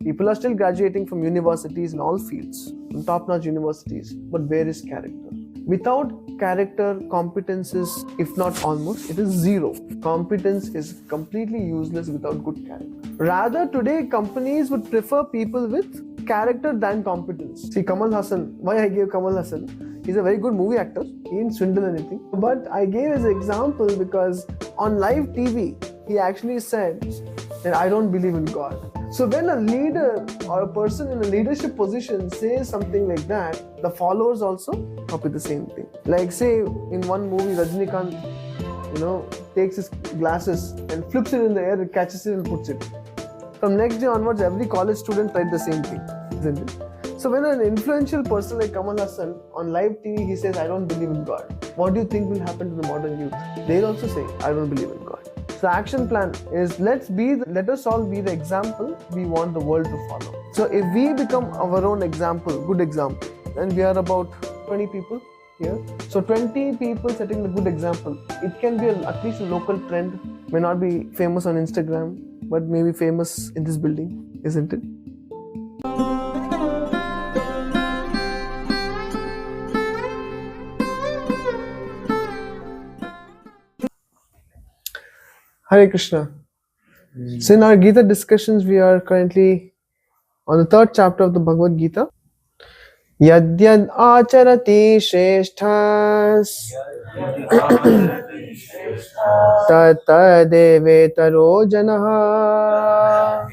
People are still graduating from universities in all fields, from top-notch universities, but where is character? Without character, competence is, if not almost, it is zero. Competence is completely useless without good character. Rather, today companies would prefer people with character than competence. See, Kamal Hassan, why I gave Kamal Hassan? He's a very good movie actor. He didn't swindle anything. But I gave as an example because on live TV, he actually said that I don't believe in God. So when a leader or a person in a leadership position says something like that, the followers also copy the same thing. Like say in one movie, Rajinikanth, takes his glasses and flips it in the air, catches it and puts it. From next day onwards, every college student tried the same thing, isn't it? So when an influential person like Kamal Hassan on live TV, he says, I don't believe in God. What do you think will happen to the modern youth? They'll also say, I don't believe in God. So the action plan is let us all be the example we want the world to follow. So if we become our own example, good example, and we are about 20 people here. So 20 people setting the good example. It can be at least a local trend, may not be famous on Instagram, but maybe famous in this building, isn't it? Hare Krishna. So in our Gita discussions, we are currently on the third chapter of the Bhagavad Gita. Yadyad acharati shreshthas tatadevetaro janaha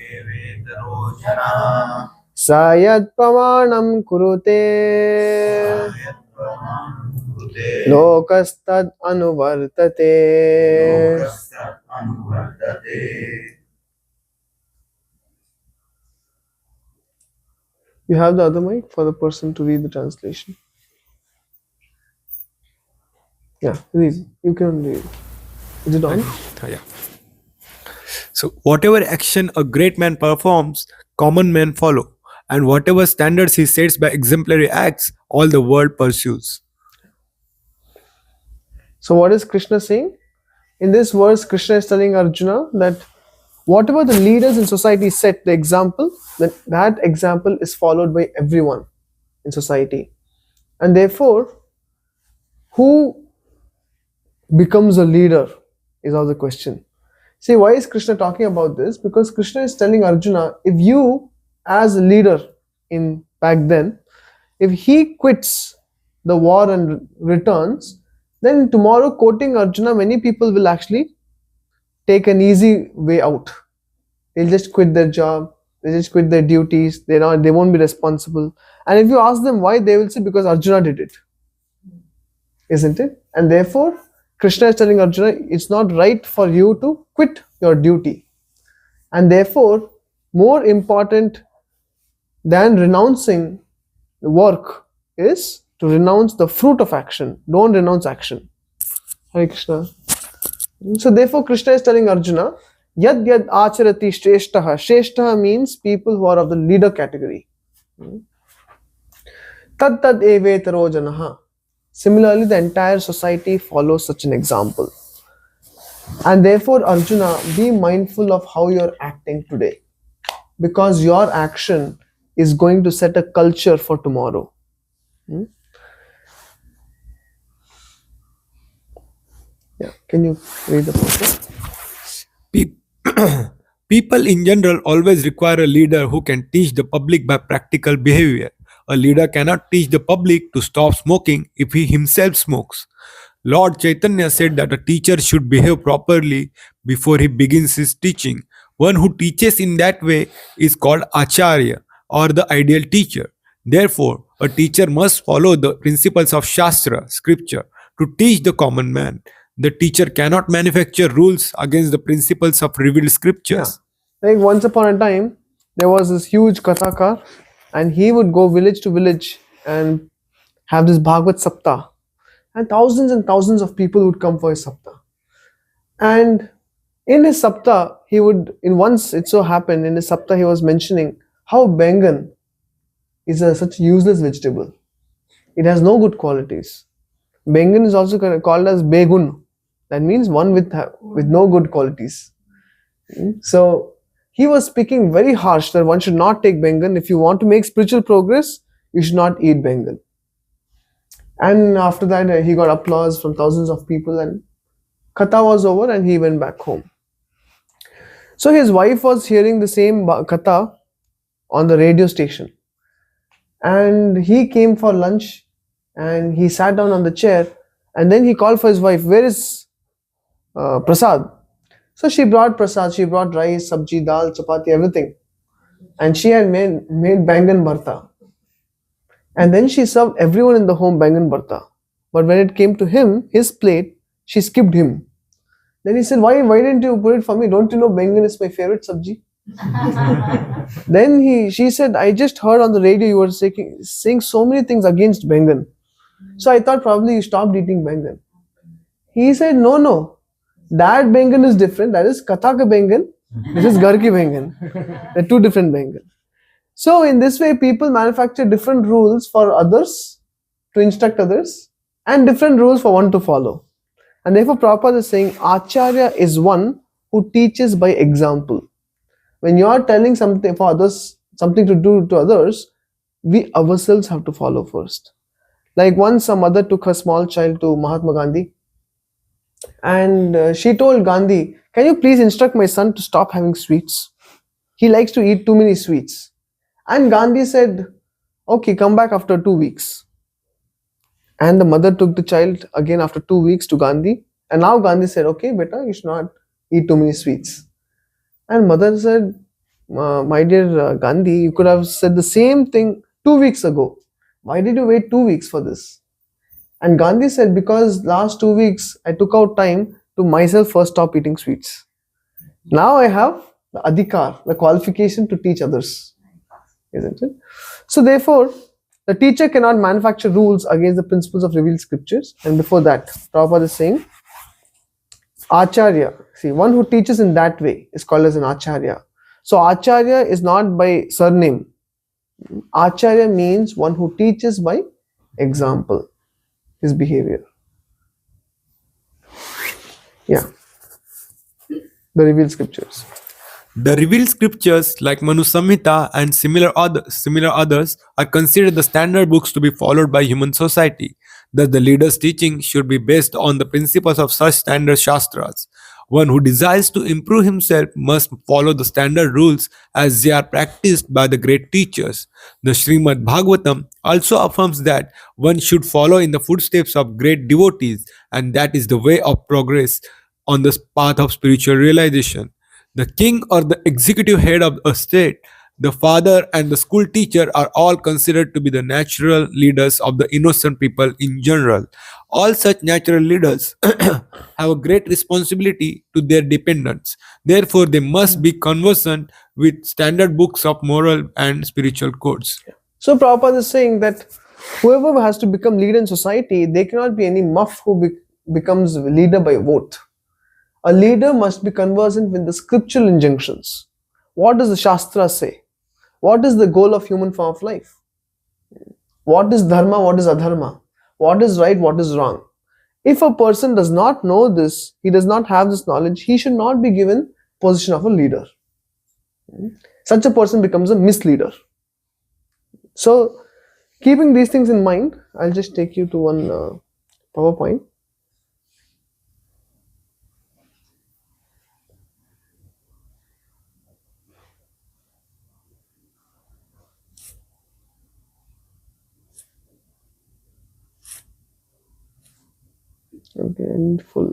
sayad pramanam kurute lokastad anuvartate. You have the other mic for the person to read the translation. Yeah, read. You can read. Is it on? Yeah. So, whatever action a great man performs, common men follow. And whatever standards he sets by exemplary acts, all the world pursues. So, what is Krishna saying? In this verse, Krishna is telling Arjuna that whatever the leaders in society set the example, that example is followed by everyone in society. And therefore, who becomes a leader is all the question. See, why is Krishna talking about this? Because Krishna is telling Arjuna, if you as a leader in back then, if he quits the war and returns, then tomorrow, quoting Arjuna, many people will actually take an easy way out. They'll just quit their job, they just quit their duties, they won't be responsible. And if you ask them why, they will say because Arjuna did it. Isn't it? And therefore, Krishna is telling Arjuna, it's not right for you to quit your duty. And therefore, more important than renouncing the work is to renounce the fruit of action. Don't renounce action. Hare Krishna. So therefore, Krishna is telling Arjuna, Yad yad acharati shreshtaha. Shreshtaha means people who are of the leader category. Tad tad evetaro janaha. Similarly, the entire society follows such an example. And therefore, Arjuna, be mindful of how you're acting today. Because your action is going to set a culture for tomorrow. Yeah, can you read the purpose? People in general always require a leader who can teach the public by practical behavior. A leader cannot teach the public to stop smoking if he himself smokes. Lord Chaitanya said that a teacher should behave properly before he begins his teaching. One who teaches in that way is called Acharya or the ideal teacher. Therefore, a teacher must follow the principles of Shastra, scripture, to teach the common man. The teacher cannot manufacture rules against the principles of revealed scriptures. Yeah. Like once upon a time, there was this huge kathakar, and he would go village to village and have this Bhagavad Saptah. And thousands of people would come for his Saptah. And in his Saptah, he was mentioning how Bengan is such a useless vegetable. It has no good qualities. Bengan is also called as Begun. That means one with no good qualities. So he was speaking very harsh that one should not take Bengal. If you want to make spiritual progress, you should not eat Bengal. And after that, he got applause from thousands of people, and Katha was over, and he went back home. So his wife was hearing the same Katha on the radio station, and he came for lunch, and he sat down on the chair, and then he called for his wife, "Where is Prasad?" So she brought Prasad. She brought rice, sabji, dal, chapati, everything, and she had made bangan bharta. And then she served everyone in the home bangan bharta. But when it came to him, his plate, she skipped him. Then he said, why didn't you put it for me? Don't you know bangan is my favorite sabji? Then she said, I just heard on the radio you were saying so many things against bangan. So I thought probably you stopped eating bangan. He said, no. That bangan is different. That is Katha ka bangan. This is Gar ki bangan. They're two different bangan. So in this way, people manufacture different rules for others to instruct others and different rules for one to follow. And therefore, Prabhupada is saying, Acharya is one who teaches by example. When you are telling something for others, something to do to others, we ourselves have to follow first. Like once a mother took her small child to Mahatma Gandhi, and she told Gandhi, can you please instruct my son to stop having sweets? He likes to eat too many sweets. And Gandhi said, okay, come back after 2 weeks. And the mother took the child again after 2 weeks to Gandhi. And now Gandhi said, okay, beta, you should not eat too many sweets. And mother said, my dear Gandhi, you could have said the same thing 2 weeks ago. Why did you wait 2 weeks for this? And Gandhi said, because last 2 weeks I took out time to myself first stop eating sweets. Now I have the adhikar, the qualification to teach others. Isn't it? So therefore, the teacher cannot manufacture rules against the principles of revealed scriptures. And before that, Prabhupada is saying, Acharya, see, one who teaches in that way is called as an Acharya. So Acharya is not by surname. Acharya means one who teaches by example, his behavior. Yeah. The revealed scriptures. The revealed scriptures like Manu Samhita and similar others are considered the standard books to be followed by human society. Thus, the leader's teaching should be based on the principles of such standard shastras. One who desires to improve himself must follow the standard rules as they are practiced by the great teachers. The Srimad Bhagavatam also affirms that one should follow in the footsteps of great devotees, and that is the way of progress on the path of spiritual realization. The king or the executive head of a state, the father and the school teacher are all considered to be the natural leaders of the innocent people in general. All such natural leaders have a great responsibility to their dependents. Therefore, they must be conversant with standard books of moral and spiritual codes. So Prabhupada is saying that whoever has to become leader in society, there cannot be any muff who becomes leader by vote. A leader must be conversant with the scriptural injunctions. What does the Shastra say? What is the goal of human form of life? What is dharma? What is adharma? What is right? What is wrong? If a person does not know this, he does not have this knowledge, he should not be given position of a leader. Such a person becomes a misleader. So, keeping these things in mind, I'll just take you to one PowerPoint. Okay, and full.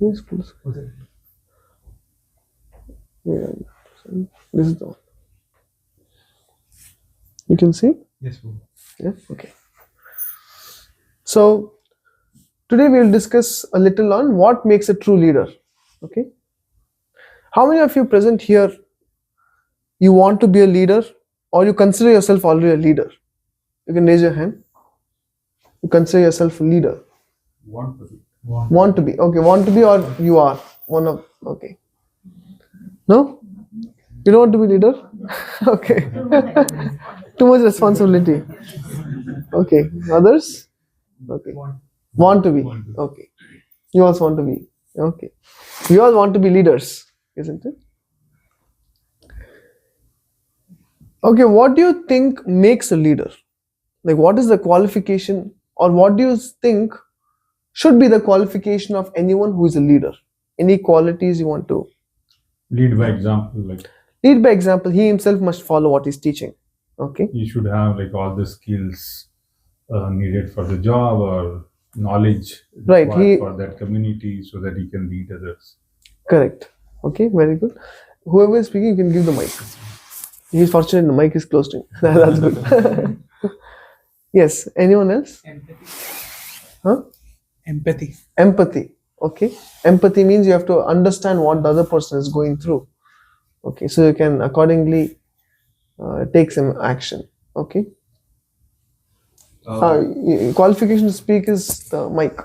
Yes, full screen. Yeah, this is the one. You can see? Yes, Yeah, okay. So, today we will discuss a little on what makes a true leader. Okay. How many of you present here, you want to be a leader or you consider yourself already a leader? You can raise your hand. You consider yourself a leader. Want to be. Want to be. Okay, want to be or you are? One of, okay. No? You don't want to be leader? Okay. Too much responsibility. Okay. Others? Okay. Want to be. Okay. You also want to be. Okay. We all want to be leaders, isn't it? Okay, what do you think makes a leader? Like, what is the qualification, or what do you think should be the qualification of anyone who is a leader? Any qualities you want to Lead by example, like lead by example? He himself must follow what he's teaching. Okay. he should have like all the skills needed for the job or knowledge Right, required for that community so that he can lead others. Correct. Okay, very good. Whoever is speaking, you can give the mic. He's fortunate the mic is close to him. That's good. Yes. Anyone else? Empathy. Huh? Empathy. Empathy. Okay. Empathy means you have to understand what the other person is going through. Okay, so you can accordingly take some action. Okay. Qualification to speak is the mic.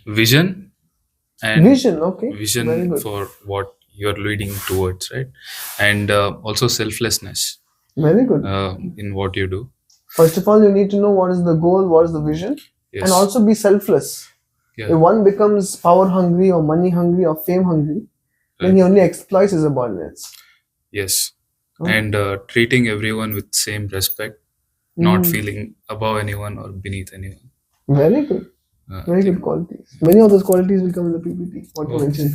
Vision and Vision. Okay. Very vision good. for what you're leading towards, right? And also selflessness Very good. in what you do. First of all, you need to know what is the goal, what is the vision, Yes. and also be selfless. Yeah. If one becomes power hungry or money hungry or fame hungry, then he only exploits his subordinates. Yes. Oh. And treating everyone with same respect, not Mm. feeling above anyone or beneath anyone. Very good. Very good qualities. Many of those qualities will come in the PPT. What you mentioned.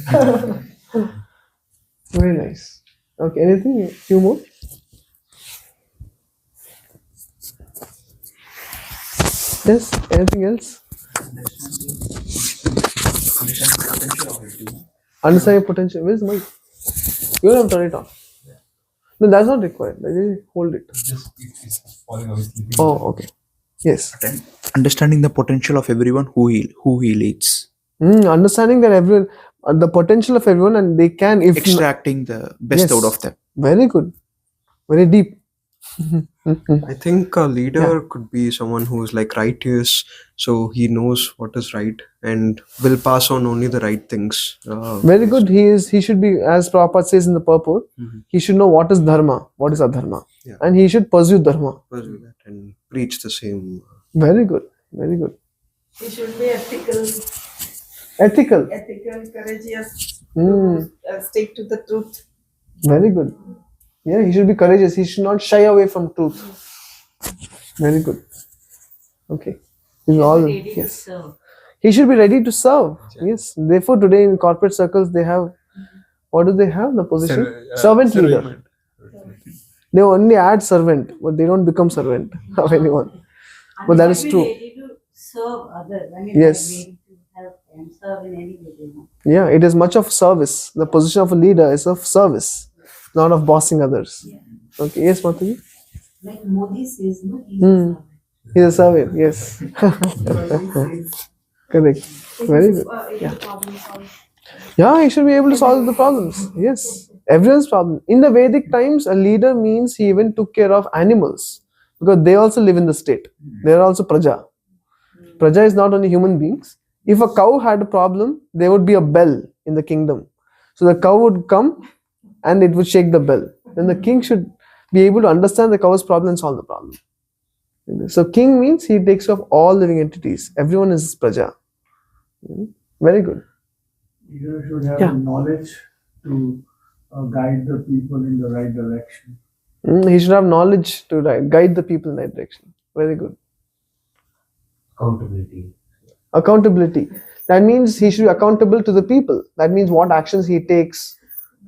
Very nice. Okay. Anything? A few more. Yes. Anything else? Understand your potential. Where's my? You don't have to turn it off. No, that's not required. I really hold it. It's falling away. Oh, okay. Yes. Understanding the potential of everyone who he leads, Understanding that everyone, the potential of everyone, and they can, if extracting the best Yes. out of them. very good, very deep. I think a leader could be someone who is like righteous, so he knows what is right and will pass on only the right things. Very good. He should be, as Prabhupada says in the purport, he should know what is dharma, what is adharma, Yeah. and he should pursue dharma. Pursue that and preach the same. Very good, very good. He should be ethical, Ethical. courageous, Mm, stick to the truth. very good. Yeah, he should be courageous. He should not shy away from truth. Very good. Okay. These are all yes. He should be ready to serve. Yes. Therefore, today in corporate circles, they have, what do they have? The position? Servant leader. They only add servant, but they don't become servant of anyone. But that is true. Ready to serve others. I mean, Yes. ready to help and serve in any way they want. Yeah, it is much of service. The position of a leader is of service, not of bossing others. Okay. Yes, Mataji? Like Modi says, no, he's Hmm. a servant. He's a servant. Yes. Correct. Very good. Yeah, he should be able to solve the problems. Yes. Everyone's problem. In the Vedic times, a leader means he even took care of animals because they also live in the state. They are also praja. Praja is not only human beings. If a cow had a problem, there would be a bell in the kingdom. So the cow would come and it would shake the bell. Then the king should be able to understand the cow's problem and solve the problem. So king means he takes care of all living entities. Everyone is praja. Very good. Leader should have Yeah. the knowledge to guide the people in the right direction. He should have knowledge to guide the people in that direction. Very good. Accountability. Accountability. That means he should be accountable to the people. That means what actions he takes,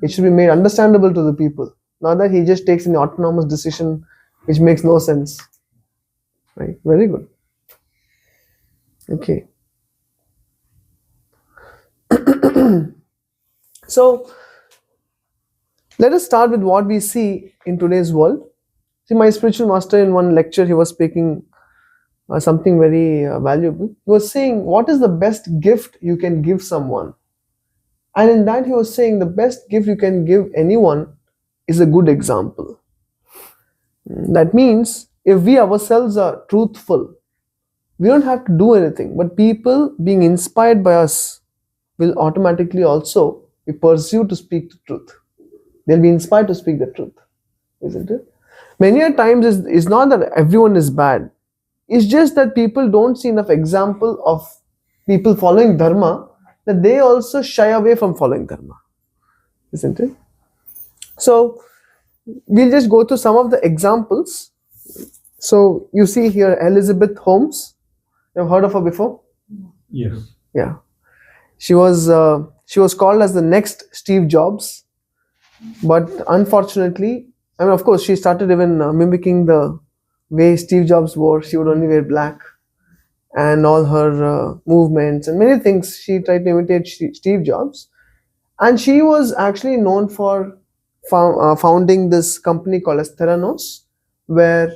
it should be made understandable to the people. Not that he just takes an autonomous decision which makes no sense. Right? Very good. Okay. So, let us start with what we see in today's world. See, my spiritual master in one lecture, he was speaking something very valuable. He was saying, what is the best gift you can give someone? And in that he was saying, the best gift you can give anyone is a good example. That means, if we ourselves are truthful, we don't have to do anything, but people being inspired by us will automatically also be pursued to speak the truth. They'll be inspired to speak the truth, isn't it? Many a times it's not that everyone is bad. It's just that people don't see enough example of people following dharma, that they also shy away from following dharma, isn't it? So we'll just go through some of the examples. So you see here Elizabeth Holmes. You've heard of her before? Yes. Yeah. She was called as the next Steve Jobs, but unfortunately, I mean, of course, she started even mimicking the way Steve Jobs wore. She would only wear black, and all her movements and many things. She tried to imitate Steve Jobs, and she was actually known for founding this company called as Theranos, where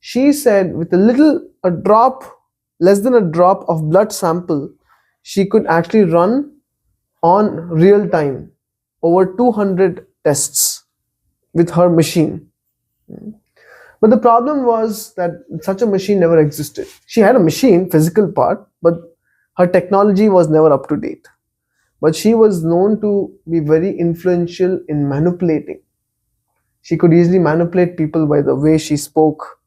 she said with a drop, less than a drop of blood sample, she could actually run on real time over 200 tests with her machine. But the problem was that such a machine never existed. She had a machine, physical part, but her technology was never up to date. But she was known to be very influential in manipulating. She could easily manipulate people by the way she spoke,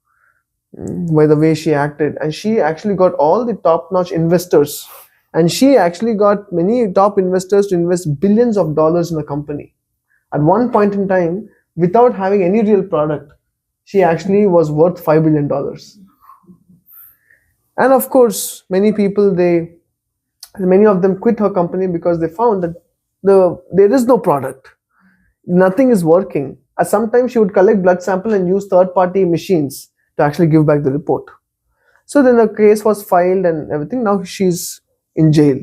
by the way she acted, and she actually got all the top-notch investors, and she actually got many top investors to invest billions of dollars in a company. At one point in time, without having any real product, she actually was worth $5 billion. And of course, many of them quit her company because they found that there is no product. Nothing is working. Sometimes she would collect blood sample and use third-party machines to actually give back the report. So then the case was filed and everything. Now she's in jail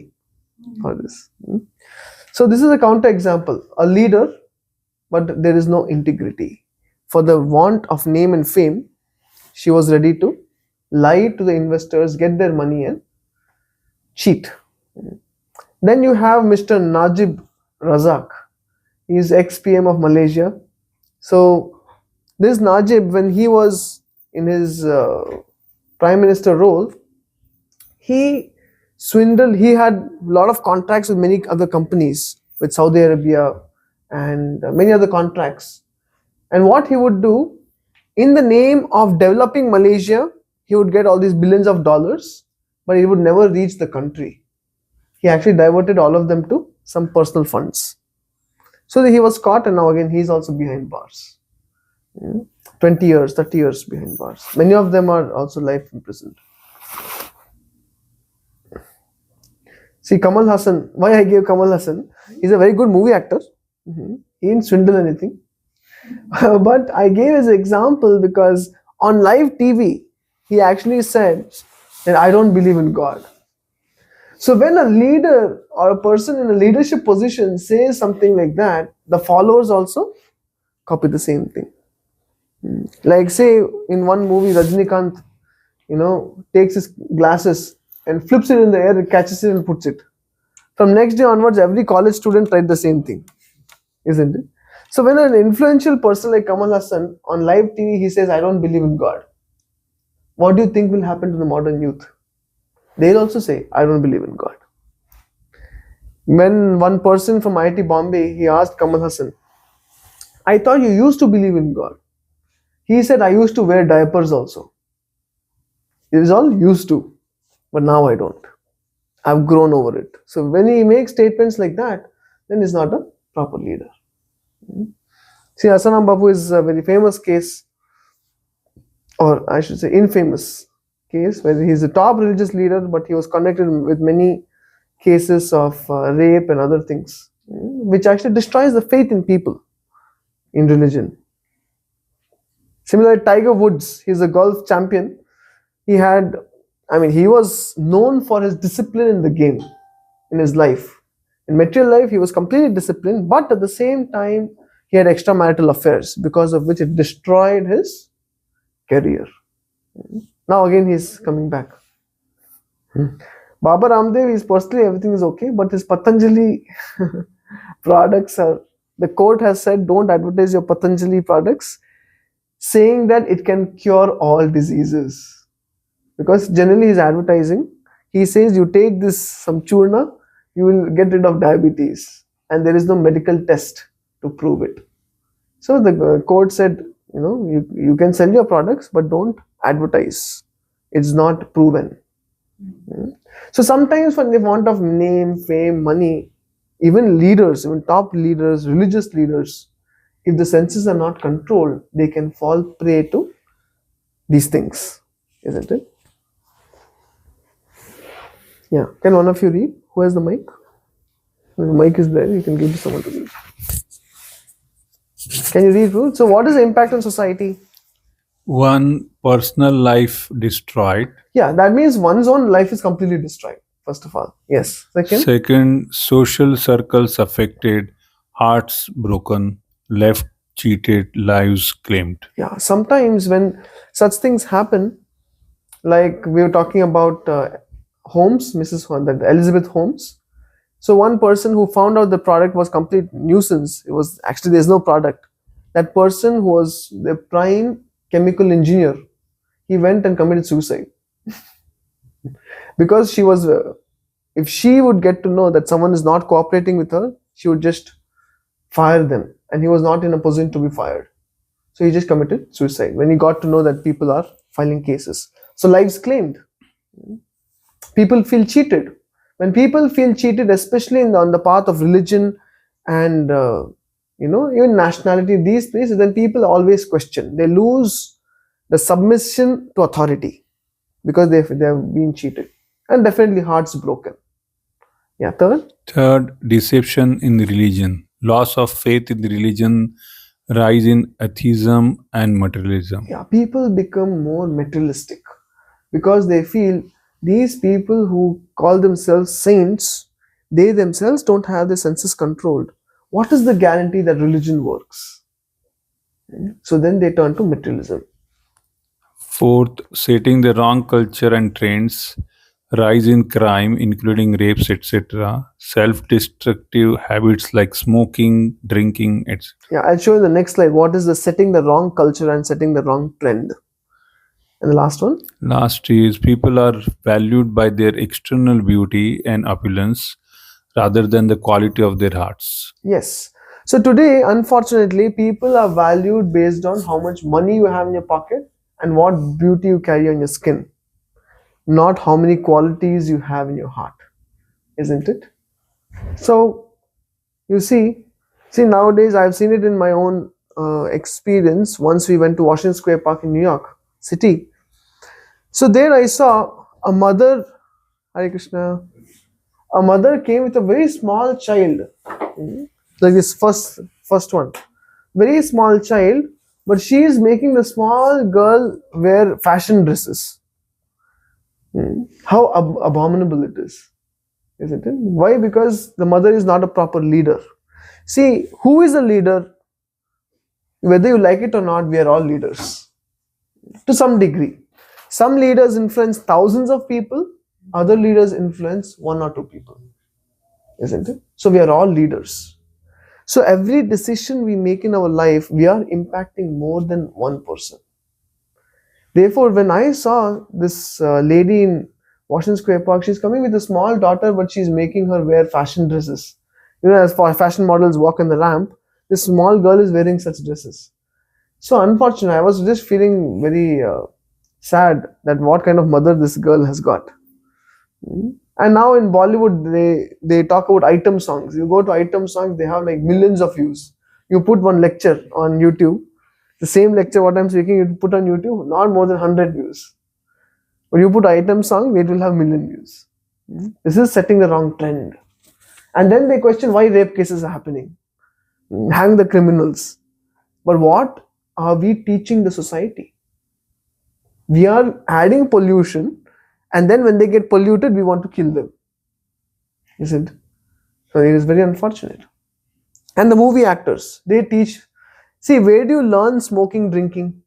for this. So this is a counterexample. A leader, but there is no integrity. For the want of name and fame, she was ready to lie to the investors, get their money and cheat. Then you have Mr. Najib Razak. He is ex-PM of Malaysia. So this Najib, when he was in his prime minister role, he swindled. He had a lot of contracts with many other companies, with Saudi Arabia and many other contracts. And what he would do, in the name of developing Malaysia, he would get all these billions of dollars, but he would never reach the country. He actually diverted all of them to some personal funds. So he was caught, and now again he's also behind bars. 20 years, 30 years behind bars. Many of them are also life imprisoned. See, Kamal Hassan, why I gave Kamal Hassan? He's a very good movie actor. He didn't swindle anything. But I gave his example because on live TV, he actually said that I don't believe in God. So when a leader or a person in a leadership position says something like that, the followers also copy the same thing. Like say in one movie, Rajinikanth, takes his glasses and flips it in the air and catches it and puts it. From next day onwards, every college student tried the same thing, isn't it? So when an influential person like Kamal Hassan on live TV, he says, I don't believe in God. What do you think will happen to the modern youth? They'll also say, I don't believe in God. When one person from IIT Bombay, he asked Kamal Hassan, I thought you used to believe in God. He said, I used to wear diapers also. It is all used to, but now I don't. I've grown over it. So when he makes statements like that, then he's not a proper leader. See, Asanam Babu is a very famous case, or I should say infamous case, where he's a top religious leader, but he was connected with many cases of rape and other things, which actually destroys the faith in people, in religion. Similarly, Tiger Woods, he's a golf champion. He was known for his discipline in the game, in his life. In material life, he was completely disciplined, but at the same time, he had extramarital affairs, because of which it destroyed his career. Now again, he's coming back. Baba Ramdev, is personally everything is okay, but his Patanjali products the court has said, don't advertise your Patanjali products, saying that it can cure all diseases. Because generally he's advertising, he says you take some churna, you will get rid of diabetes, and there is no medical test to prove it. So the court said, you can sell your products, but don't advertise It's not proven. So sometimes when they want of name, fame, money, even leaders, even top leaders, religious leaders, if the senses are not controlled, they can fall prey to these things, isn't it? Yeah. Can one of you read? Who has the mic? When the mic is there, you can give to someone to read. Can you read, Ruth? So what is the impact on society? One, personal life destroyed. Yeah, that means one's own life is completely destroyed, first of all. Yes. Second? Second, social circles affected, hearts broken, left cheated, lives claimed. Yeah, sometimes when such things happen, like we were talking about Holmes, Mrs. That Elizabeth Holmes. So one person who found out the product was complete nuisance. It was actually there's no product. That person who was the prime chemical engineer, he went and committed suicide because she was. If she would get to know that someone is not cooperating with her, she would just fire them, and he was not in a position to be fired. So he just committed suicide when he got to know that people are filing cases. So lives claimed. People feel cheated. When people feel cheated, especially on the path of religion and even nationality, these places, then people always question. They lose the submission to authority because they have been cheated, and definitely hearts broken. Yeah. Third, deception in the religion, loss of faith in the religion, rise in atheism and materialism. Yeah, people become more materialistic because they feel these people who call themselves saints, they themselves don't have their senses controlled. What is the guarantee that religion works? So then they turn to materialism. Fourth, setting the wrong culture and trends, rise in crime, including rapes, etc., self-destructive habits like smoking, drinking, etc. Yeah, I'll show you the next slide. What is the setting the wrong culture and setting the wrong trend? And the last one? Last is people are valued by their external beauty and opulence rather than the quality of their hearts. Yes. So today, unfortunately, people are valued based on how much money you have in your pocket and what beauty you carry on your skin, not how many qualities you have in your heart, isn't it? So you see nowadays I've seen it in my own experience. Once we went to Washington Square Park in New York City. So there I saw a mother, Hare Krishna, a mother came with a very small child, like this first one, very small child, but she is making the small girl wear fashion dresses. How abominable it is, isn't it? Why? Because the mother is not a proper leader. See, who is a leader? Whether you like it or not, we are all leaders to some degree. Some leaders influence thousands of people, other leaders influence one or two people, isn't it? So we are all leaders. So every decision we make in our life, we are impacting more than one person. Therefore, when I saw this lady in Washington Square Park, she's coming with a small daughter, but she's making her wear fashion dresses. As fashion models walk on the ramp, this small girl is wearing such dresses. So unfortunately, I was just feeling very sad that what kind of mother this girl has got. And now in Bollywood, they talk about item songs. You go to item songs, they have like millions of views. You put one lecture on YouTube, the same lecture what I'm speaking, you put on YouTube, not more than 100 views. But you put item song, it will have million views. This is setting the wrong trend. And then they question why rape cases are happening. Hang the criminals. But what are we teaching the society? We are adding pollution, and then when they get polluted, we want to kill them. Isn't it? So it is very unfortunate. And the movie actors, they teach. See, where do you learn smoking, drinking?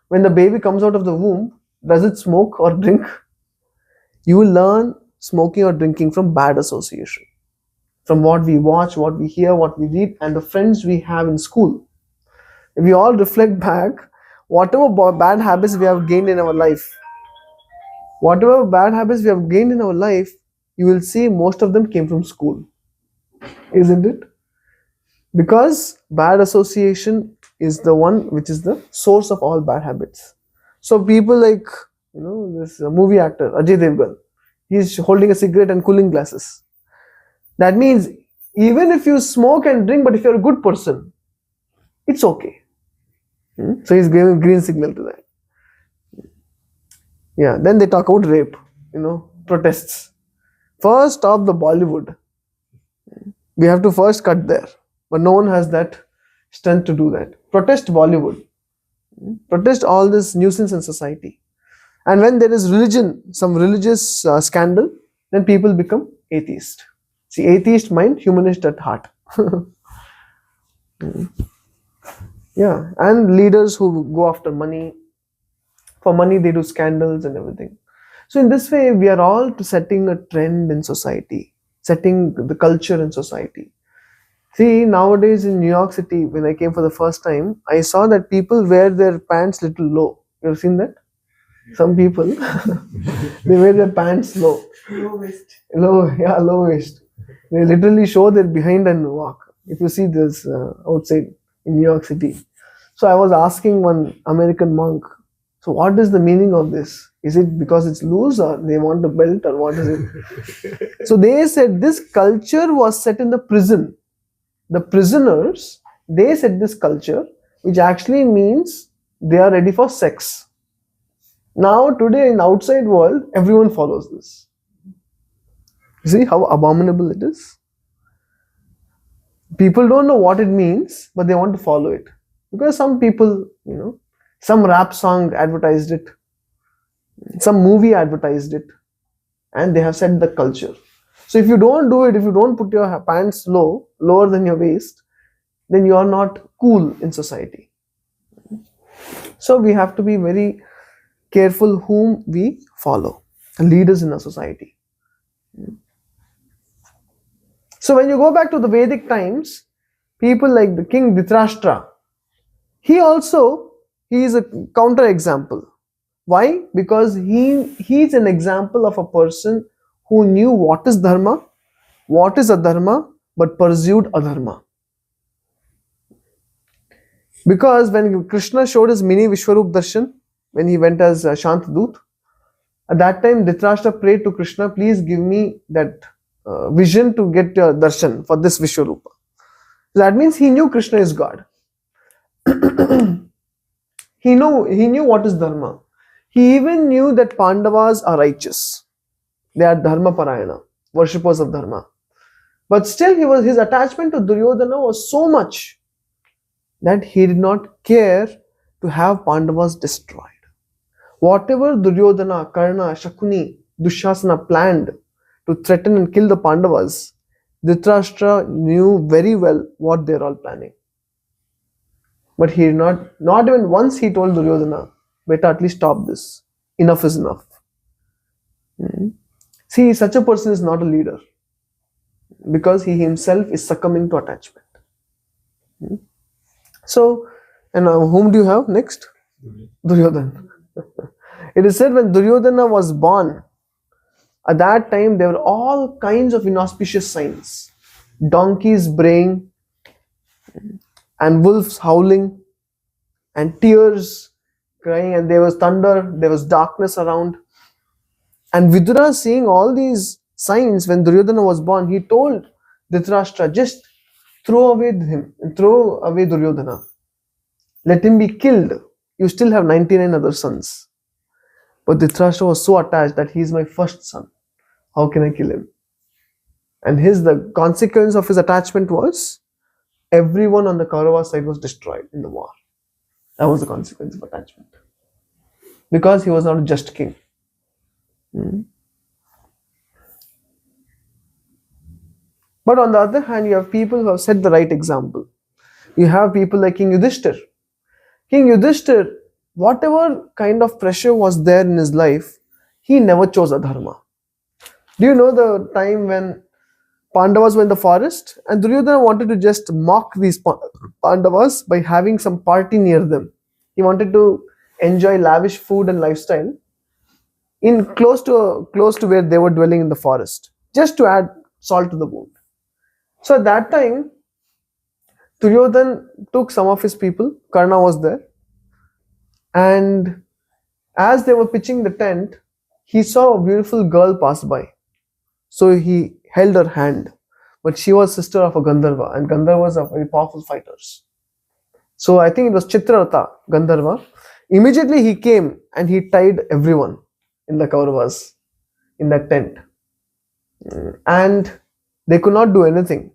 When the baby comes out of the womb, does it smoke or drink? You will learn smoking or drinking from bad association, from what we watch, what we hear, what we read, and the friends we have in school. If we all reflect back, whatever bad habits we have gained in our life, you will see most of them came from school. Isn't it? Because bad association is the one which is the source of all bad habits. So people like this movie actor Ajay Devgan. He's holding a cigarette and cooling glasses. That means even if you smoke and drink, but if you're a good person, it's okay. So he's giving green signal to that. Yeah. Then they talk about rape. Protests. First stop the Bollywood. We have to first cut there, but no one has that strength to do that. Protest Bollywood. Protest all this nuisance in society. And when there is religion, some religious scandal, then people become atheist. See, atheist mind, humanist at heart. Yeah, and leaders who go after money. For money, they do scandals and everything. So in this way, we are all setting a trend in society, setting the culture in society. See, nowadays in New York City, when I came for the first time, I saw that people wear their pants little low. You have seen that? Some people, they wear their pants low. Low waist. Low waist. They literally show their behind and walk. If you see this outside in New York City. So I was asking one American monk, so what is the meaning of this? Is it because it's loose or they want a belt or what is it? So they said this culture was set in the prison. The prisoners, they set this culture, which actually means they are ready for sex. Now today in the outside world, everyone follows this. You see how abominable it is? People don't know what it means, but they want to follow it. Because some people, some rap song advertised it, some movie advertised it, and they have set the culture. So if you don't do it, if you don't put your pants lower than your waist, then you are not cool in society. So we have to be very careful whom we follow, the leaders in our society. So when you go back to the Vedic times, people like the king Dhritarashtra, he is a counter example. Why? Because he is an example of a person who knew what is dharma, what is adharma, but pursued adharma. Because when Krishna showed his mini Vishwarup darshan, when he went as Shantadut, at that time Dhritarashtra prayed to Krishna, please give me that vision to get darshan for this Vishwarupa. So that means he knew Krishna is God. He knew what is dharma. He even knew that Pandavas are righteous. They are dharma parayana, worshippers of dharma. But still his attachment to Duryodhana was so much that he did not care to have Pandavas destroyed. Whatever Duryodhana, Karna, Shakuni, Dushasana planned to threaten and kill the Pandavas, Dhritarashtra knew very well what they are all planning. But he did not even once he told Duryodhana, better at least stop this. Enough is enough. See, such a person is not a leader because he himself is succumbing to attachment. So, and whom do you have next? Duryodhana. It is said when Duryodhana was born, at that time there were all kinds of inauspicious signs. Donkeys braying, and wolves howling, and tears crying, and there was thunder, there was darkness around. And Vidura, seeing all these signs when Duryodhana was born, he told Dhritarashtra, just throw away Duryodhana. Let him be killed. You still have 99 other sons. But Dhritarashtra was so attached that he is my first son. How can I kill him? And the consequence of his attachment was everyone on the Kaurava side was destroyed in the war. That was the consequence of attachment. Because he was not a just king. But on the other hand, you have people who have set the right example. You have people like King Yudhishthir. King Yudhishthir, whatever kind of pressure was there in his life, he never chose adharma. Do you know the time when Pandavas were in the forest and Duryodhana wanted to just mock these Pandavas by having some party near them? He wanted to enjoy lavish food and lifestyle in close to where they were dwelling in the forest, just to add salt to the wound. So at that time, Duryodhana took some of his people. Karna was there, and As they were pitching the tent, he saw a beautiful girl pass by. So he held her hand. But she was sister of a Gandharva, and Gandharvas are very powerful fighters. So I think it was Chitrartha, Gandharva. Immediately he came and he tied everyone in the Kauravas in that tent. And they could not do anything.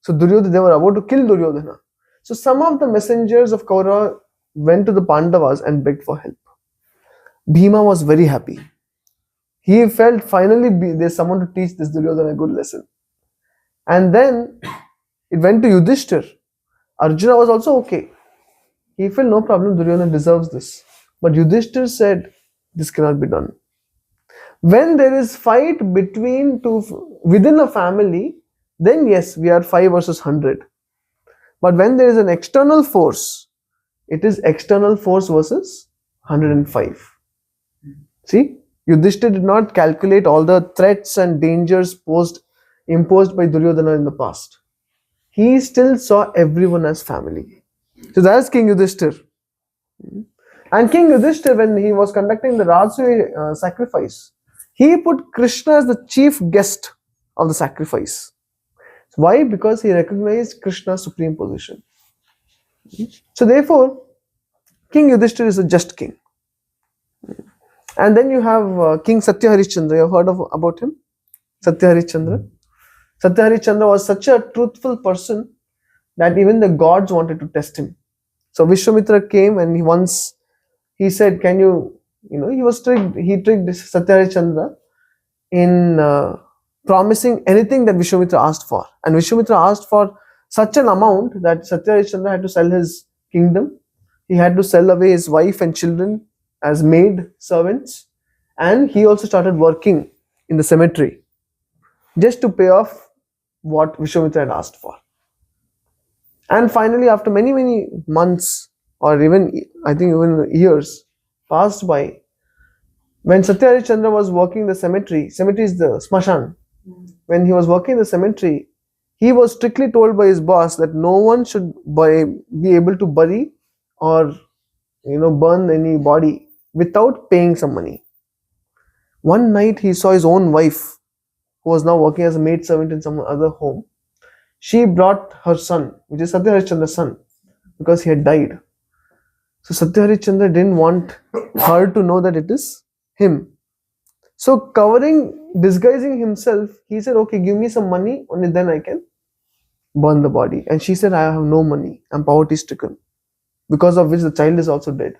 So Duryodhana, they were about to kill Duryodhana. So some of the messengers of Kaurava went to the Pandavas and begged for help. Bhima was very happy. He felt finally there's someone to teach this Duryodhana a good lesson. And then it went to Yudhishthir. Arjuna was also okay. He felt no problem, Duryodhana deserves this. But Yudhishthir said, this cannot be done. When there is fight within a family, then yes, we are 5 versus 100. But when there is an external force, it is external force versus 105. See, Yudhishthir did not calculate all the threats and dangers imposed by Duryodhana in the past. He still saw everyone as family. So that is King Yudhishthir. And King Yudhishthir, when he was conducting the Rajasuya sacrifice, he put Krishna as the chief guest of the sacrifice. Why? Because he recognized Krishna's supreme position. So therefore, King Yudhishthir is a just king. And then you have King Satya Harishchandra. You have heard about him? Satya Harishchandra. Satya Harishchandra was such a truthful person that even the gods wanted to test him. So Vishwamitra came and he said, can you, he was tricked. He tricked Satya Harishchandra in promising anything that Vishwamitra asked for. And Vishwamitra asked for such an amount that Satya Harishchandra had to sell his kingdom. He had to sell away his wife and children as maid servants. And he also started working in the cemetery just to pay off what Vishwamitra had asked for. And finally, after many, many months or even years passed by, when Satya Harishchandra was working in the cemetery is the smashan. When he was working in the cemetery, he was strictly told by his boss that no one should be able to bury or burn any body without paying some money. One night he saw his own wife, who was now working as a maid servant in some other home. She brought her son, which is Satya Harishchandra's son, because he had died. So Satya Harishchandra didn't want her to know that it is him. So disguising himself, he said, okay, give me some money, only then I can burn the body. And she said, I have no money, I'm poverty stricken, because of which the child is also dead.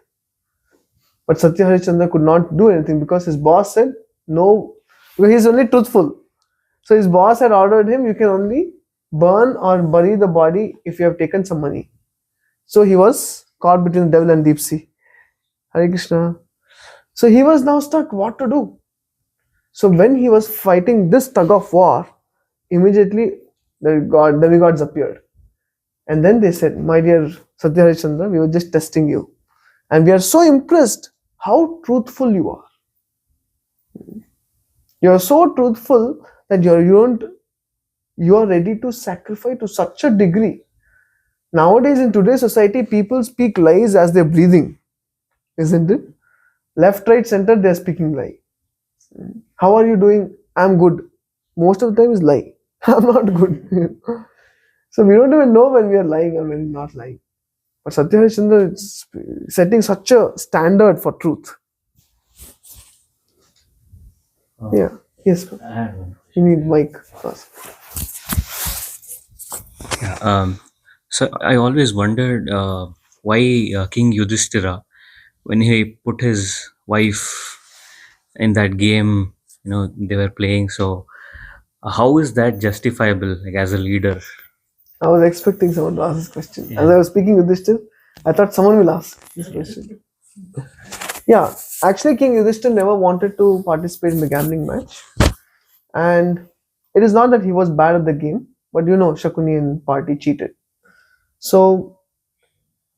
But Satya Harishchandra could not do anything because his boss said, no, because he's only truthful. So his boss had ordered him, you can only burn or bury the body if you have taken some money. So he was caught between the devil and deep sea. Hare Krishna. So he was now stuck, what to do? So when he was fighting this tug of war, immediately the demigods appeared. And then they said, my dear Satya Harishchandra, we were just testing you. And we are so impressed how truthful you are. You are so truthful that you are ready to sacrifice to such a degree. Nowadays in today's society, people speak lies as they're breathing, isn't it? Left, right, center, they're speaking lie. How are you doing? I'm good. Most of the time is lie. I'm not good. So we don't even know when we are lying or when we're not lying. But Satya Harishchandra is setting such a standard for truth. Yeah. Yes. You need mic. So I always wondered why King Yudhishthira, when he put his wife in that game, they were playing. So how is that justifiable, like as a leader? I was expecting someone to ask this question. As I was speaking with Yudhishthir, I thought someone will ask this question. Yeah, actually King Yudhishthir never wanted to participate in the gambling match. And it is not that he was bad at the game, but Shakuni and party cheated. So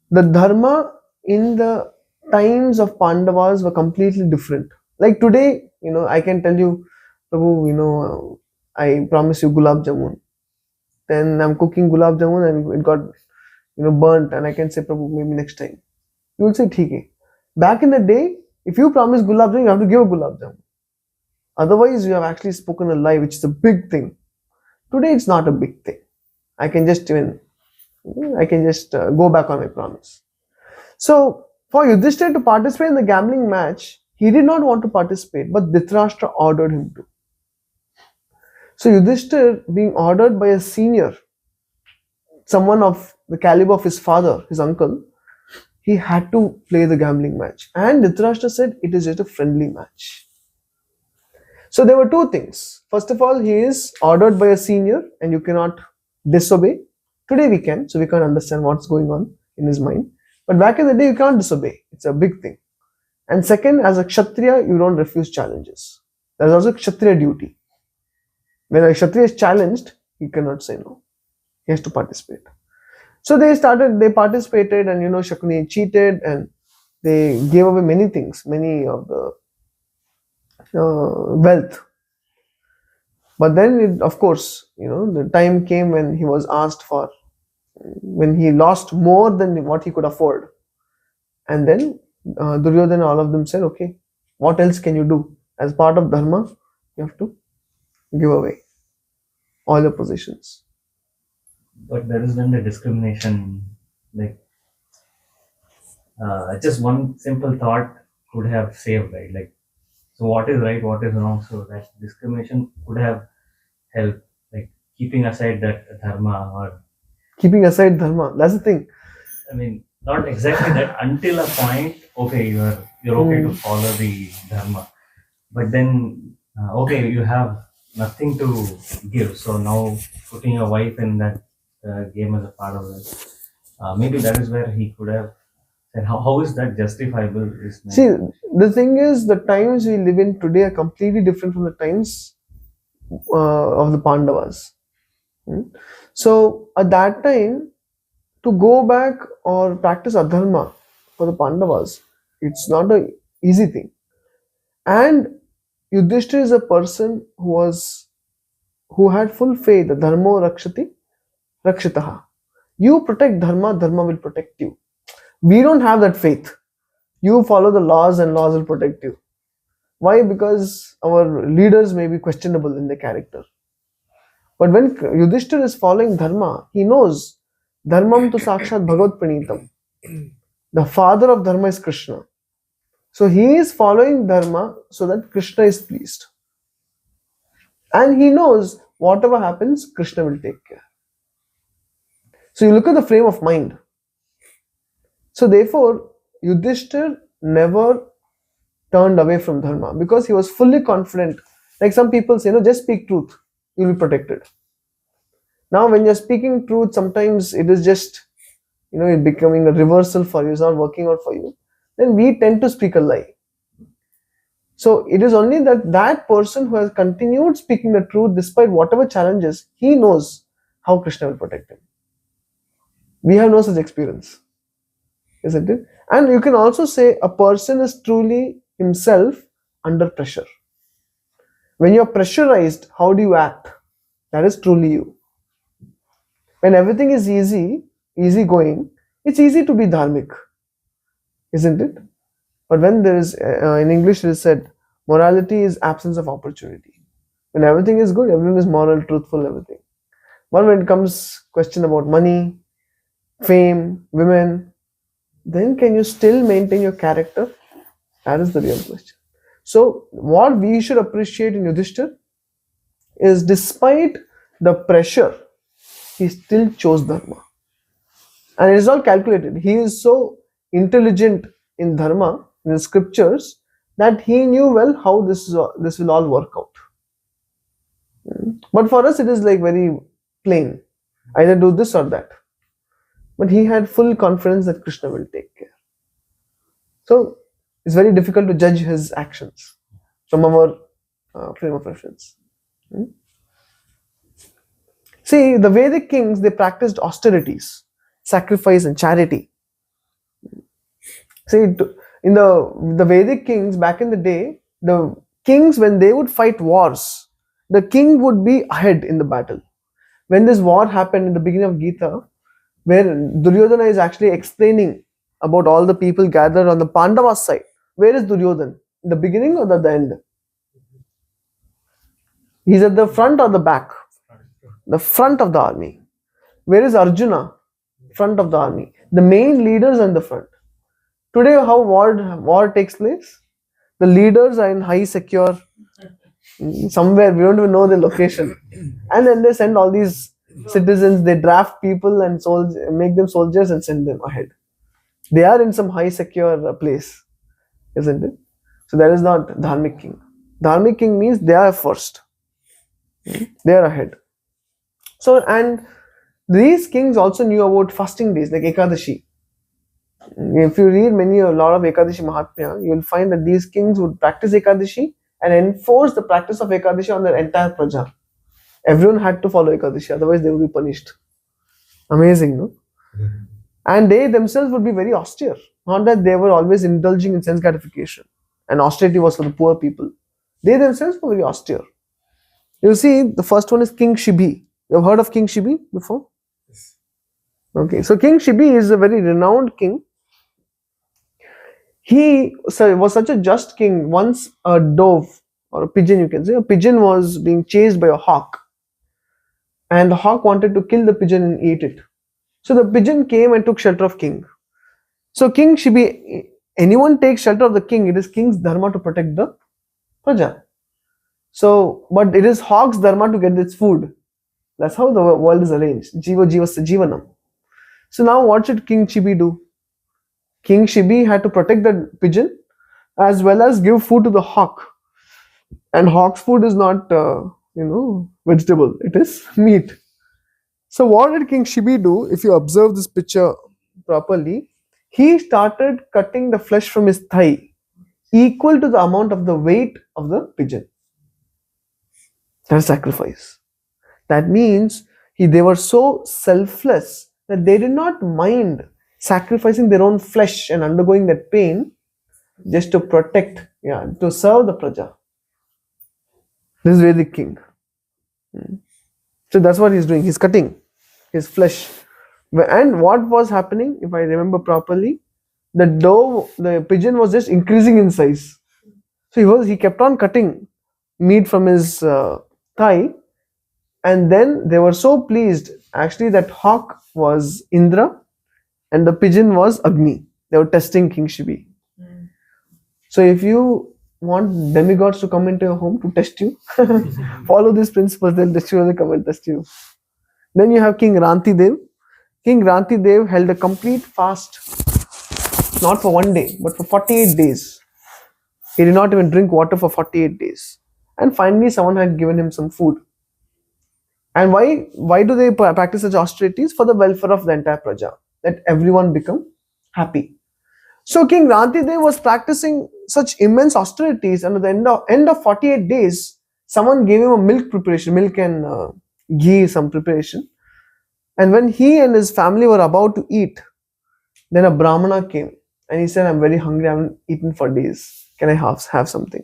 the dharma in the times of Pandavas were completely different. Like today, I can tell you, Prabhu, I promise you gulab jamun. Then I'm cooking gulab jamun and it got, burnt, and I can say, Prabhu, maybe next time. You will say, theek hai. Back in the day, If you promise gulab jamun, you have to give a gulab jamun. Otherwise, you have actually spoken a lie, which is a big thing. Today, it's not a big thing. I can just go back on my promise. So, for Yudhishthira to participate in the gambling match, he did not want to participate, but Dhritarashtra ordered him to. So, Yudhishthira, being ordered by a senior, someone of the caliber of his father, his uncle, he had to play the gambling match. And Dhritarashtra said it is just a friendly match. So there were two things. First of all, he is ordered by a senior and you cannot disobey. Today we can, so we can understand what's going on in his mind. But back in the day, you can't disobey. It's a big thing. And second, as a Kshatriya, you don't refuse challenges. There's also Kshatriya duty. When a Kshatriya is challenged, he cannot say no. He has to participate. So they participated, and Shakuni cheated and they gave away many things, many of the wealth. But then, of course, the time came when he was asked for, when he lost more than what he could afford. And then Duryodhana, all of them said, okay, what else can you do? As part of Dharma, you have to give away all your possessions. But there is then the discrimination, like just one simple thought could have saved, right? Like, so what is right, what is wrong? So that discrimination could have helped, like keeping aside that dharma or keeping aside dharma. That's the thing. I mean, not exactly that. Until a point, okay, you're okay to follow the dharma, but then okay, you have nothing to give. So now putting your wife in that game as a part of it, maybe that is where he could have said, how is that justifiable? See, the thing is, the times we live in today are completely different from the times of the Pandavas. So at that time, to go back or practice adharma for the Pandavas, it's not an easy thing. And Yudhishthira is a person who had full faith that dharmo rakshati rakshitaha. You protect dharma, dharma will protect you. We don't have that faith. You follow the laws and laws will protect you. Why? Because our leaders may be questionable in their character. But when Yudhishthira is following dharma, he knows dharmam tu sakshat bhagavad pranitam. The father of dharma is Krishna. So he is following dharma so that Krishna is pleased. And he knows whatever happens, Krishna will take care. So you look at the frame of mind. So therefore, Yudhishthira never turned away from dharma because he was fully confident. Like some people say, just speak truth, you will be protected. Now when you're speaking truth, sometimes it is just, it becoming a reversal for you, it's not working out for you. Then we tend to speak a lie. So it is only that person who has continued speaking the truth despite whatever challenges, he knows how Krishna will protect him. We have no such experience, isn't it? And you can also say a person is truly himself under pressure. When you're pressurized, how do you act? That is truly you. When everything is easy going, it's easy to be dharmic, isn't it? But when there is, in English it is said, morality is absence of opportunity. When everything is good, everyone is moral, truthful, everything. But when it comes question about money, fame, women, then can you still maintain your character? That is the real question. So what we should appreciate in Yudhishthira is despite the pressure, he still chose dharma. And it is all calculated. He is so intelligent in dharma, in the scriptures, that he knew well how this will all work out. But for us, it is like very plain. Either do this or that. But he had full confidence that Krishna will take care. So it's very difficult to judge his actions from our frame of reference. See, the Vedic kings, they practiced austerities, sacrifice and charity. See, in the Vedic kings back in the day, the kings, when they would fight wars, the king would be ahead in the battle. When this war happened in the beginning of Gita, where Duryodhana is actually explaining about all the people gathered on the Pandavas side, Where is Duryodhan? In the beginning or the end? He's at the front or the back? The front of the army. Where is Arjuna? Front of the army. The main leaders are in the front. Today, how war takes place? The leaders are in high secure somewhere, we don't even know the location, and then they send all these citizens. They draft people and make them soldiers and send them ahead. They are in some high secure place, isn't it? So that is not dharmic king. Dharmic king means they are first. They are ahead. So, and these kings also knew about fasting days like Ekadashi. If you read a lot of Ekadashi Mahatmya, you will find that these kings would practice Ekadashi and enforce the practice of Ekadashi on their entire praja. Everyone had to follow Ekadashi, otherwise they would be punished. Amazing, no? And they themselves would be very austere. Not that they were always indulging in sense gratification and austerity was for the poor people. They themselves were very austere. You see, the first one is King Shibi. You have heard of King Shibi before? Yes. Okay, so King Shibi is a very renowned king. He was such a just king. Once a dove or a pigeon, you can say, a pigeon was being chased by a hawk, and the hawk wanted to kill the pigeon and eat it. So the pigeon came and took shelter of king. So King Shibi, anyone takes shelter of the king, it is king's dharma to protect the praja. So, but it is hawk's dharma to get its food. That's how the world is arranged. Jiva jivasya jivanam. So now what should King Shibi do? King Shibi had to protect the pigeon as well as give food to the hawk. And hawk's food is not, vegetable. It is meat. So what did King Shibi do? If you observe this picture properly, he started cutting the flesh from his thigh equal to the amount of the weight of the pigeon. That's sacrifice. That means they were so selfless that they did not mind sacrificing their own flesh and undergoing that pain just to protect, to serve the praja. This is Vedic king. So that's what he's doing. He's cutting his flesh. And what was happening, if I remember properly, the pigeon was just increasing in size. So he kept on cutting meat from his thigh, and then they were so pleased. Actually, that hawk was Indra and the pigeon was Agni. They were testing King Shibi. So if you want demigods to come into your home to test you, follow these principles, they'll test you, they'll come and test you. Then you have King Rantidev. King Rantidev held a complete fast, not for one day, but for 48 days. He did not even drink water for 48 days. And finally, someone had given him some food. And why do they practice such austerities? For the welfare of the entire praja, that everyone become happy. So King Rantidev was practicing such immense austerities, and at the end of 48 days, someone gave him a milk preparation, milk and ghee, some preparation. And when he and his family were about to eat, then a Brahmana came and he said, "I'm very hungry, I haven't eaten for days. Can I have something?"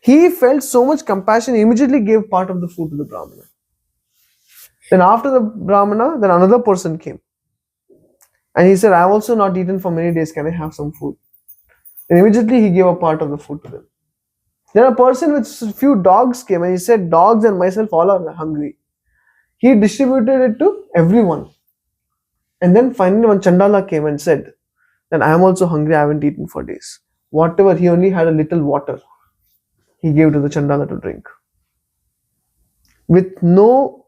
He felt so much compassion, he immediately gave part of the food to the Brahmana. Then after the Brahmana, then another person came. And he said, "I have also not eaten for many days, can I have some food?" And immediately he gave a part of the food to them. Then a person with a few dogs came and he said, "Dogs and myself all are hungry." He distributed it to everyone. And then finally one Chandala came and said that I am also hungry, I haven't eaten for days. Whatever, he only had a little water. He gave to the Chandala to drink. With no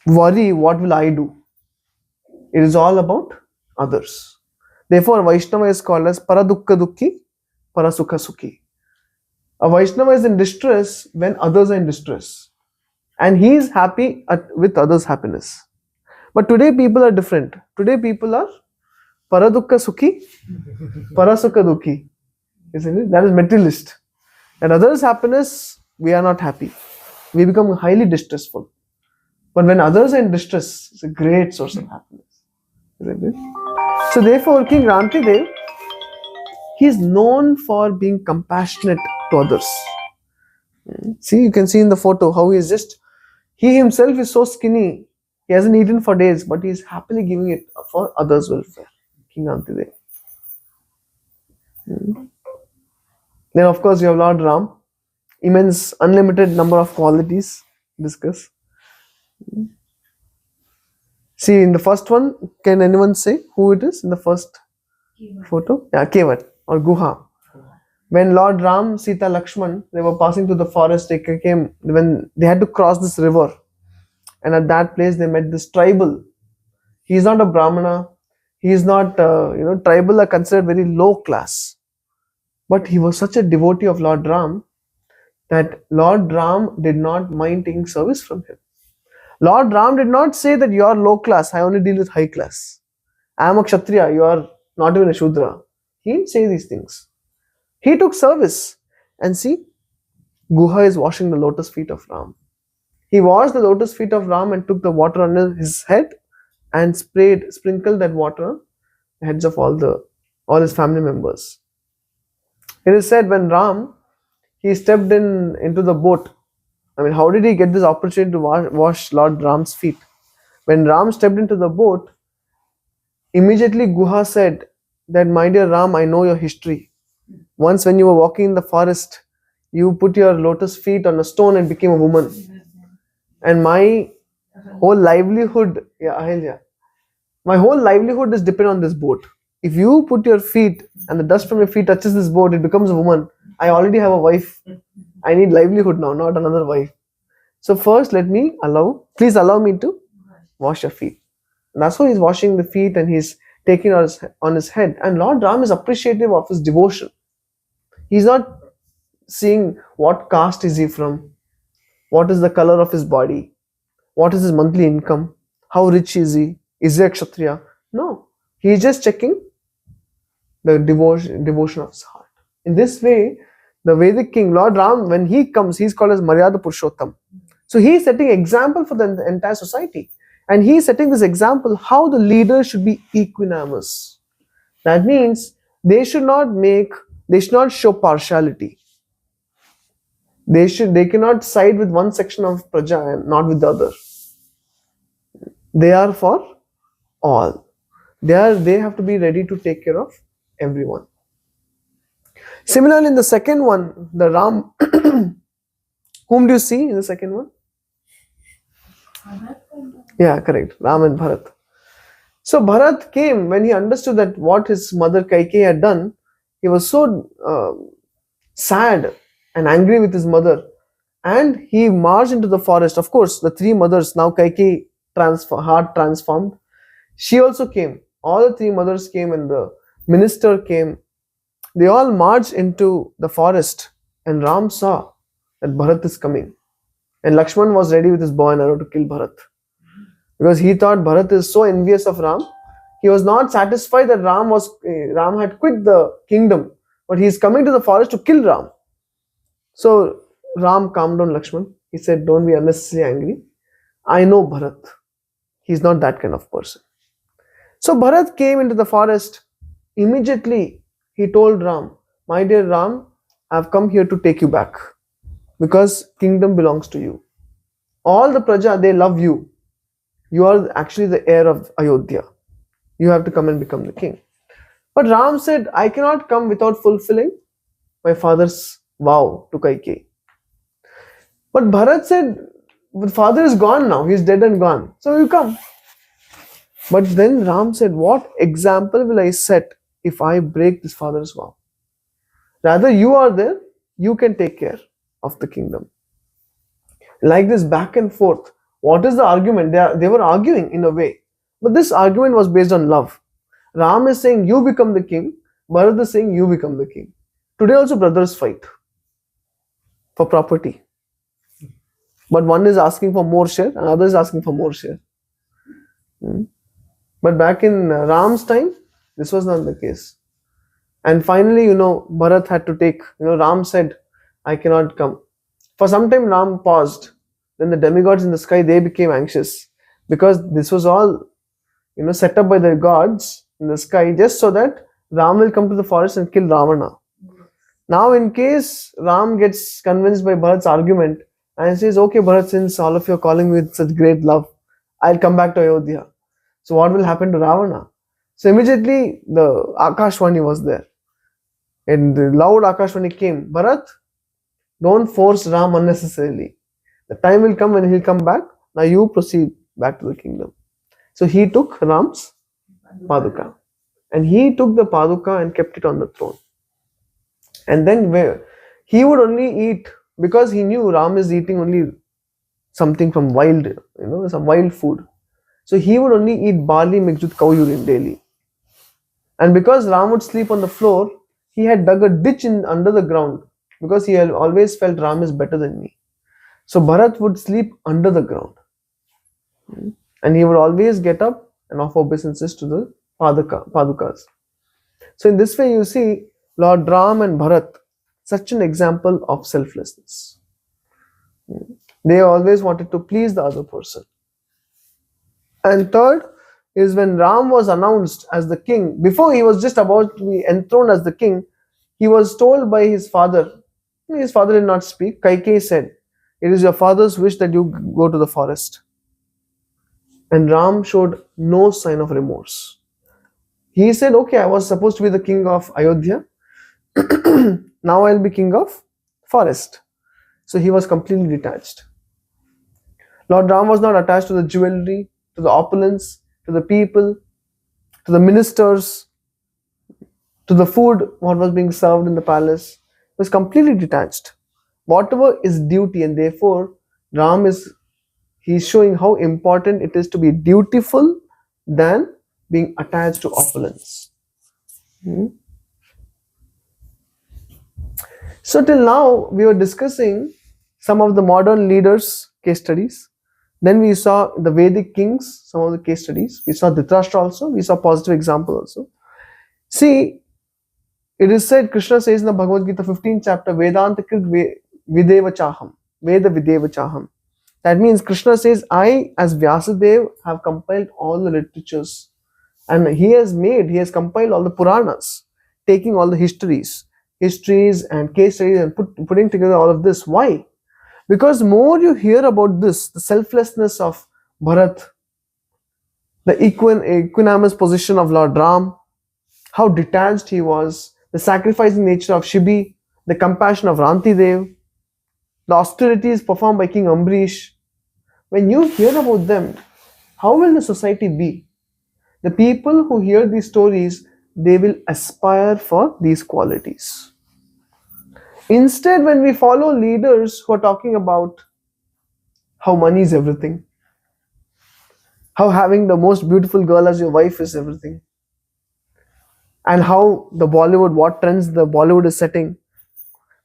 worry, what will I do? It is all about others. Therefore, Vaishnava is called as Paradukka Dukki, Parasukha Sukhi. A Vaishnava is in distress when others are in distress. And he is happy with others' happiness. But today people are different. Today people are Paradukka Sukhi, Parasukha Dukhi. Isn't it? That is materialist. And others' happiness, we are not happy. We become highly distressful. But when others are in distress, it's a great source of happiness. Isn't it? So therefore, King Rantidev, he is known for being compassionate to others. See, you can see in the photo how he himself is so skinny, he hasn't eaten for days, but he is happily giving it for others' welfare. King Rantidev. Then of course you have Lord Ram, immense, unlimited number of qualities discuss. See, in the first one, can anyone say who it is in the first photo? Yeah, Kevat or Guha. When Lord Ram, Sita, Lakshman, they were passing through the forest, they came when they had to cross this river, and at that place they met this tribal. He is not a Brahmana. He is not, tribal are considered very low class. But he was such a devotee of Lord Ram that Lord Ram did not mind taking service from him. Lord Ram did not say that you are low class, I only deal with high class. I am a Kshatriya, you are not even a Shudra. He didn't say these things. He took service. And see, Guha is washing the lotus feet of Ram. He washed the lotus feet of Ram and took the water on his head and sprinkled that water on the heads of all his family members. It is said when Ram, he stepped into the boat. I mean, how did he get this opportunity to wash Lord Ram's feet? When Ram stepped into the boat, immediately Guha said that, my dear Ram, I know your history. Once when you were walking in the forest, you put your lotus feet on a stone and became a woman. And my whole livelihood, my whole livelihood is dependent on this boat. If you put your feet and the dust from your feet touches this boat, it becomes a woman. I already have a wife. I need livelihood now, not another wife. So first please allow me to wash your feet. And that's why he's washing the feet and he's taking on his head. And Lord Ram is appreciative of his devotion. He's not seeing what caste is he from, what is the color of his body, what is his monthly income, how rich is he a Kshatriya? No, he's just checking the devotion of his heart. In this way, the Vedic king, Lord Ram, when he comes, he's called as Maryada Purushottam. So he's setting example for the entire society. And he's setting this example how the leaders should be equanimous. That means they should not show partiality. They cannot side with one section of Praja and not with the other. They are for all. They have to be ready to take care of everyone. Similarly, in the second one, the Ram, whom do you see in the second one? Yeah, correct. Ram and Bharat. So Bharat came when he understood that what his mother Kaikeyi had done. He was so sad and angry with his mother, and he marched into the forest. Of course, the three mothers, now Kaikeyi heart transformed. She also came. All the three mothers came and the minister came. They all marched into the forest, and Ram saw that Bharat is coming. And Lakshman was ready with his bow and arrow to kill Bharat. Because he thought Bharat is so envious of Ram. He was not satisfied that Ram had quit the kingdom, but he is coming to the forest to kill Ram. So Ram calmed down Lakshman. He said, don't be unnecessarily angry. I know Bharat. He's not that kind of person. So Bharat came into the forest. Immediately he told Ram, my dear Ram, I have come here to take you back because kingdom belongs to you. All the Praja, they love you. You are actually the heir of Ayodhya. You have to come and become the king. But Ram said, I cannot come without fulfilling my father's vow to Kaikeyi. But Bharat said, the father is gone now. He is dead and gone. So you come. But then Ram said, what example will I set if I break this father's vow? Rather, you are there. You can take care of the kingdom. Like this back and forth. What is the argument? They were arguing in a way. But this argument was based on love. Ram is saying, you become the king. Bharat is saying, you become the king. Today also brothers fight for property. But one is asking for more share, and other is asking for more share. But back in Ram's time, this was not the case. And finally, Bharat had to take, Ram said, I cannot come. For some time, Ram paused. Then the demigods in the sky, they became anxious. Because this was all, set up by the gods in the sky just so that Ram will come to the forest and kill Ravana. Now, in case Ram gets convinced by Bharat's argument and says, okay, Bharat, since all of you are calling me with such great love, I'll come back to Ayodhya. So what will happen to Ravana? So immediately the Akashvani was there. And the loud Akashvani came, Bharat, don't force Ram unnecessarily. The time will come when he'll come back. Now you proceed back to the kingdom. So he took Ram's Paduka. And he took the Paduka and kept it on the throne. And then he would only eat, because he knew Ram is eating only something from wild, some wild food. So he would only eat barley mixed with cow urine daily. And because Ram would sleep on the floor, he had dug a ditch under the ground, because he had always felt Ram is better than me. So Bharat would sleep under the ground. And he would always get up and offer obeisances to the Padukas. So in this way you see Lord Ram and Bharat, such an example of selflessness. They always wanted to please the other person. And third is when Ram was announced as the king, before he was just about to be enthroned as the king, he was told by his father. His father did not speak. Kaikeyi said, "It is your father's wish that you go to the forest." And Ram showed no sign of remorse. He said, okay, I was supposed to be the king of Ayodhya. Now I'll be king of forest. So he was completely detached. Lord Ram was not attached to the jewelry, to the opulence, to the people, to the ministers, to the food, what was being served in the palace. He was completely detached. Whatever is duty, and therefore he's showing how important it is to be dutiful than being attached to opulence. So till now we were discussing some of the modern leaders' case studies. Then we saw the Vedic kings, some of the case studies. We saw Dhritarashtra also. We saw positive example also. See, it is said, Krishna says in the Bhagavad Gita 15th chapter, Vedanta krit videva chaham, Veda videva chaham. That means Krishna says, I as Vyasadeva have compiled all the literatures, and he has compiled all the Puranas, taking all the histories and case studies and putting together all of this. Why? Because more you hear about this, the selflessness of Bharat, the equanimous position of Lord Ram, how detached he was, the sacrificing nature of Shibi, the compassion of Rantidev, the austerities performed by King Ambarish. When you hear about them, how will the society be? The people who hear these stories, they will aspire for these qualities. Instead, when we follow leaders who are talking about how money is everything, how having the most beautiful girl as your wife is everything, and how what trends the Bollywood is setting,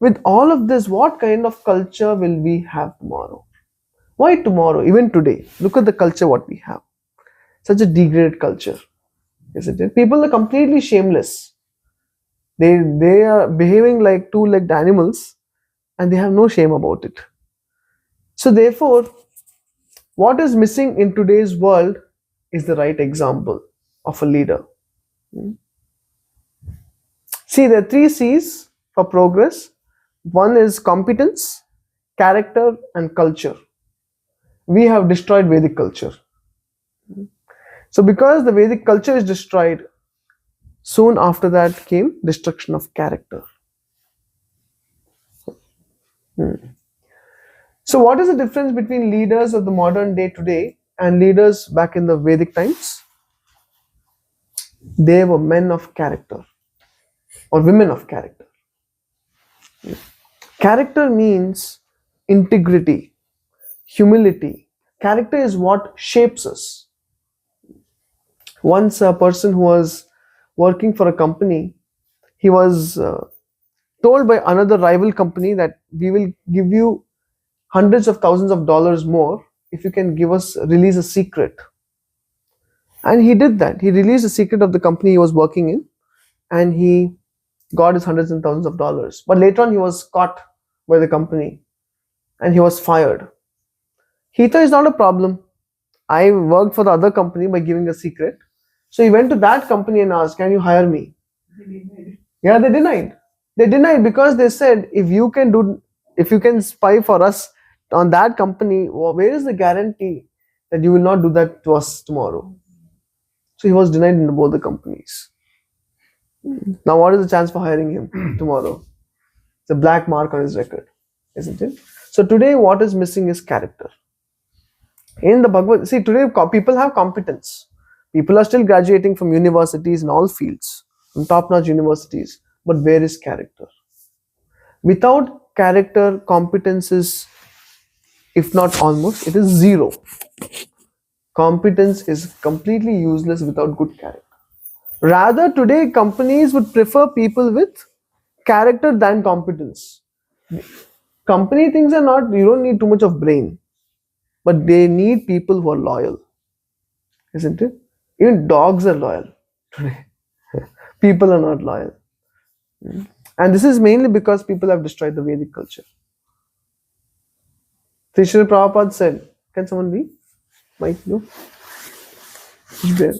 with all of this, what kind of culture will we have tomorrow? Why tomorrow? Even today, look at the culture what we have. Such a degraded culture, isn't it? People are completely shameless. They are behaving like two-legged animals, and they have no shame about it. So therefore, what is missing in today's world is the right example of a leader. See, there are 3 C's for progress. One is competence, character, and culture. We have destroyed Vedic culture. So because the Vedic culture is destroyed, soon after that came destruction of character. So what is the difference between leaders of the modern day today and leaders back in the Vedic times? They were men of character or women of character. Character means integrity, humility. Character is what shapes us. Once a person who was working for a company, he was told by another rival company that we will give you hundreds of thousands of dollars more if you can release a secret. And he did that. He released the secret of the company he was working in, and he got his hundreds and thousands of dollars. But later on he was caught by the company and he was fired. He thought it's not a problem. I worked for the other company by giving a secret. So he went to that company and asked, can you hire me? Yeah, they denied. They denied because they said, if you can spy for us on that company, where is the guarantee that you will not do that to us tomorrow? So he was denied in both the companies. Now, what is the chance for hiring him tomorrow? It's a black mark on his record, isn't it? So today, what is missing is character. In the Bhagavad, see, today people have competence. People are still graduating from universities in all fields, from top-notch universities. But where is character? Without character, competence is, if not almost, it is zero. Competence is completely useless without good character. Rather, today companies would prefer people with character than competence. Company things are not, you don't need too much of brain, but they need people who are loyal, isn't it? Even dogs are loyal today. People are not loyal. And this is mainly because people have destroyed the Vedic culture. Srila Prabhupada said, can someone read? Mike, no? He's there.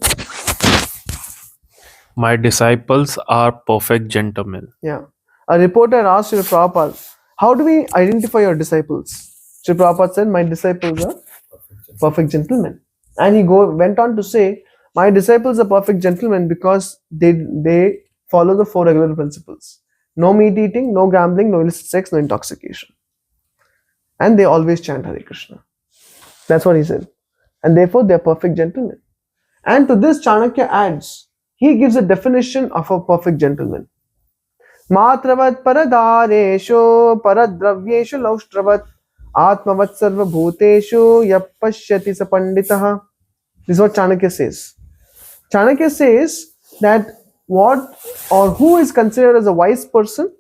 My disciples are perfect gentlemen. Yeah. A reporter asked Srila Prabhupada, how do we identify your disciples? Srila Prabhupada said, my disciples are perfect gentlemen. And he went on to say, my disciples are perfect gentlemen because they follow the 4 regular principles. No meat eating, no gambling, no illicit sex, no intoxication. And they always chant Hare Krishna. That's what he said. And therefore, they are perfect gentlemen. And to this, Chanakya adds, he gives a definition of a perfect gentleman. Matravat paradaresho paradravyesho laushtravat atmavat sarva bhutesho yapashyati sa panditaha. This is what Chanakya says. Chanakya says that what or who is considered as a wise person?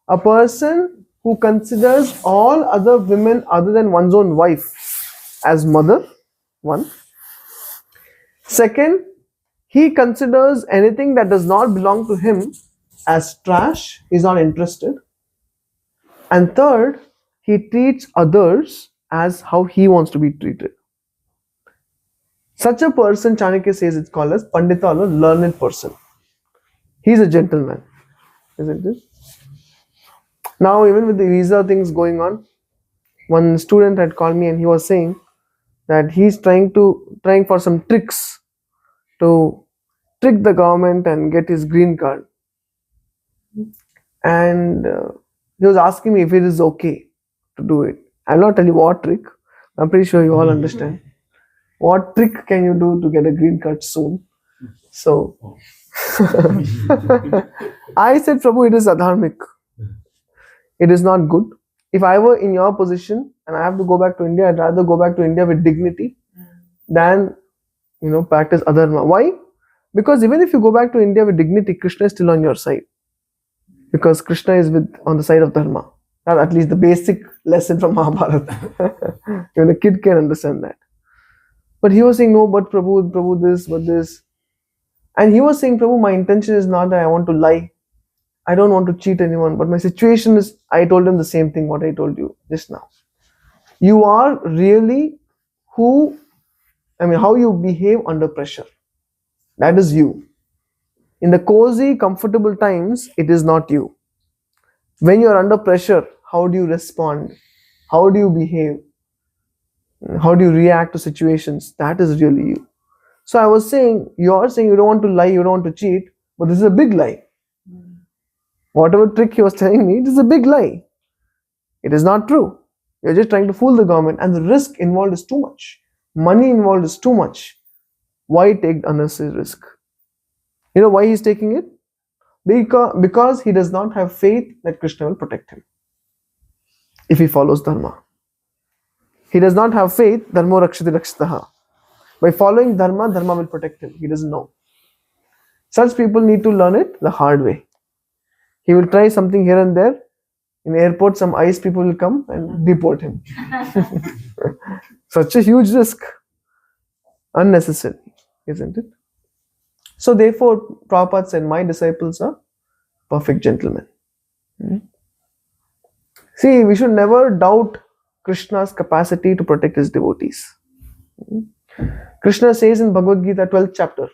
A person who considers all other women other than one's own wife as mother, one. Second, he considers anything that does not belong to him as trash, he's not interested. And third, he treats others as how he wants to be treated. Such a person, Chanakya says, it's called as Pandita or learned person. He's a gentleman, isn't it? Now, even with the visa things going on, one student had called me and he was saying that he's trying for some tricks to trick the government and get his green card. And he was asking me if it is okay to do it. I'll not tell you what trick. I'm pretty sure you all understand. What trick can you do to get a green card soon? So, I said, Prabhu, it is adharmic. It is not good. If I were in your position and I have to go back to India, I'd rather go back to India with dignity than, practice adharma. Why? Because even if you go back to India with dignity, Krishna is still on your side. Because Krishna is on the side of dharma. That's at least the basic lesson from Mahabharata. Even a kid can understand that. But he was saying, no, but Prabhu this, but this. And he was saying, Prabhu, my intention is not that I want to lie. I don't want to cheat anyone. But my situation is, I told him the same thing what I told you just now. You are really how you behave under pressure. That is you. In the cozy, comfortable times, it is not you. When you are under pressure, how do you respond? How do you behave? How do you react to situations? That is really you. So I was saying, you are saying you don't want to lie, you don't want to cheat, but this is a big lie. Whatever trick he was telling me, it is a big lie. It is not true. You're just trying to fool the government, and the risk involved is too much. Money involved is too much. Why take unnecessary risk? You know why he's taking it? Because he does not have faith that Krishna will protect him if he follows dharma. He does not have faith, dharma rakshati rakshitaha. By following dharma will protect him. He doesn't know. Such people need to learn it the hard way. He will try something here and there. In airport, some ICE people will come and deport him. Such a huge risk. Unnecessary, isn't it? So therefore, Prabhupada said, my disciples are perfect gentlemen. See, we should never doubt Krishna's capacity to protect his devotees. Krishna says in Bhagavad Gita 12th chapter,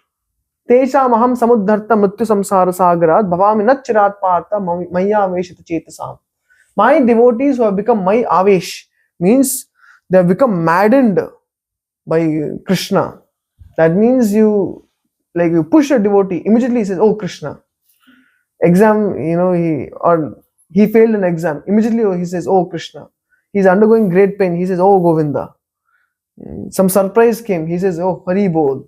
Tesham aham samudharta mrityu samsara sagarat bhavami nachirat partha maya aveshita chetasam. My devotees who have become my avesh means they have become maddened by Krishna. That means you push a devotee, immediately he says, oh Krishna. exam, he failed an exam. Immediately he says, "Oh Krishna." He's undergoing great pain. He says, "Oh Govinda." Some surprise came. He says, "Oh Hari Bol."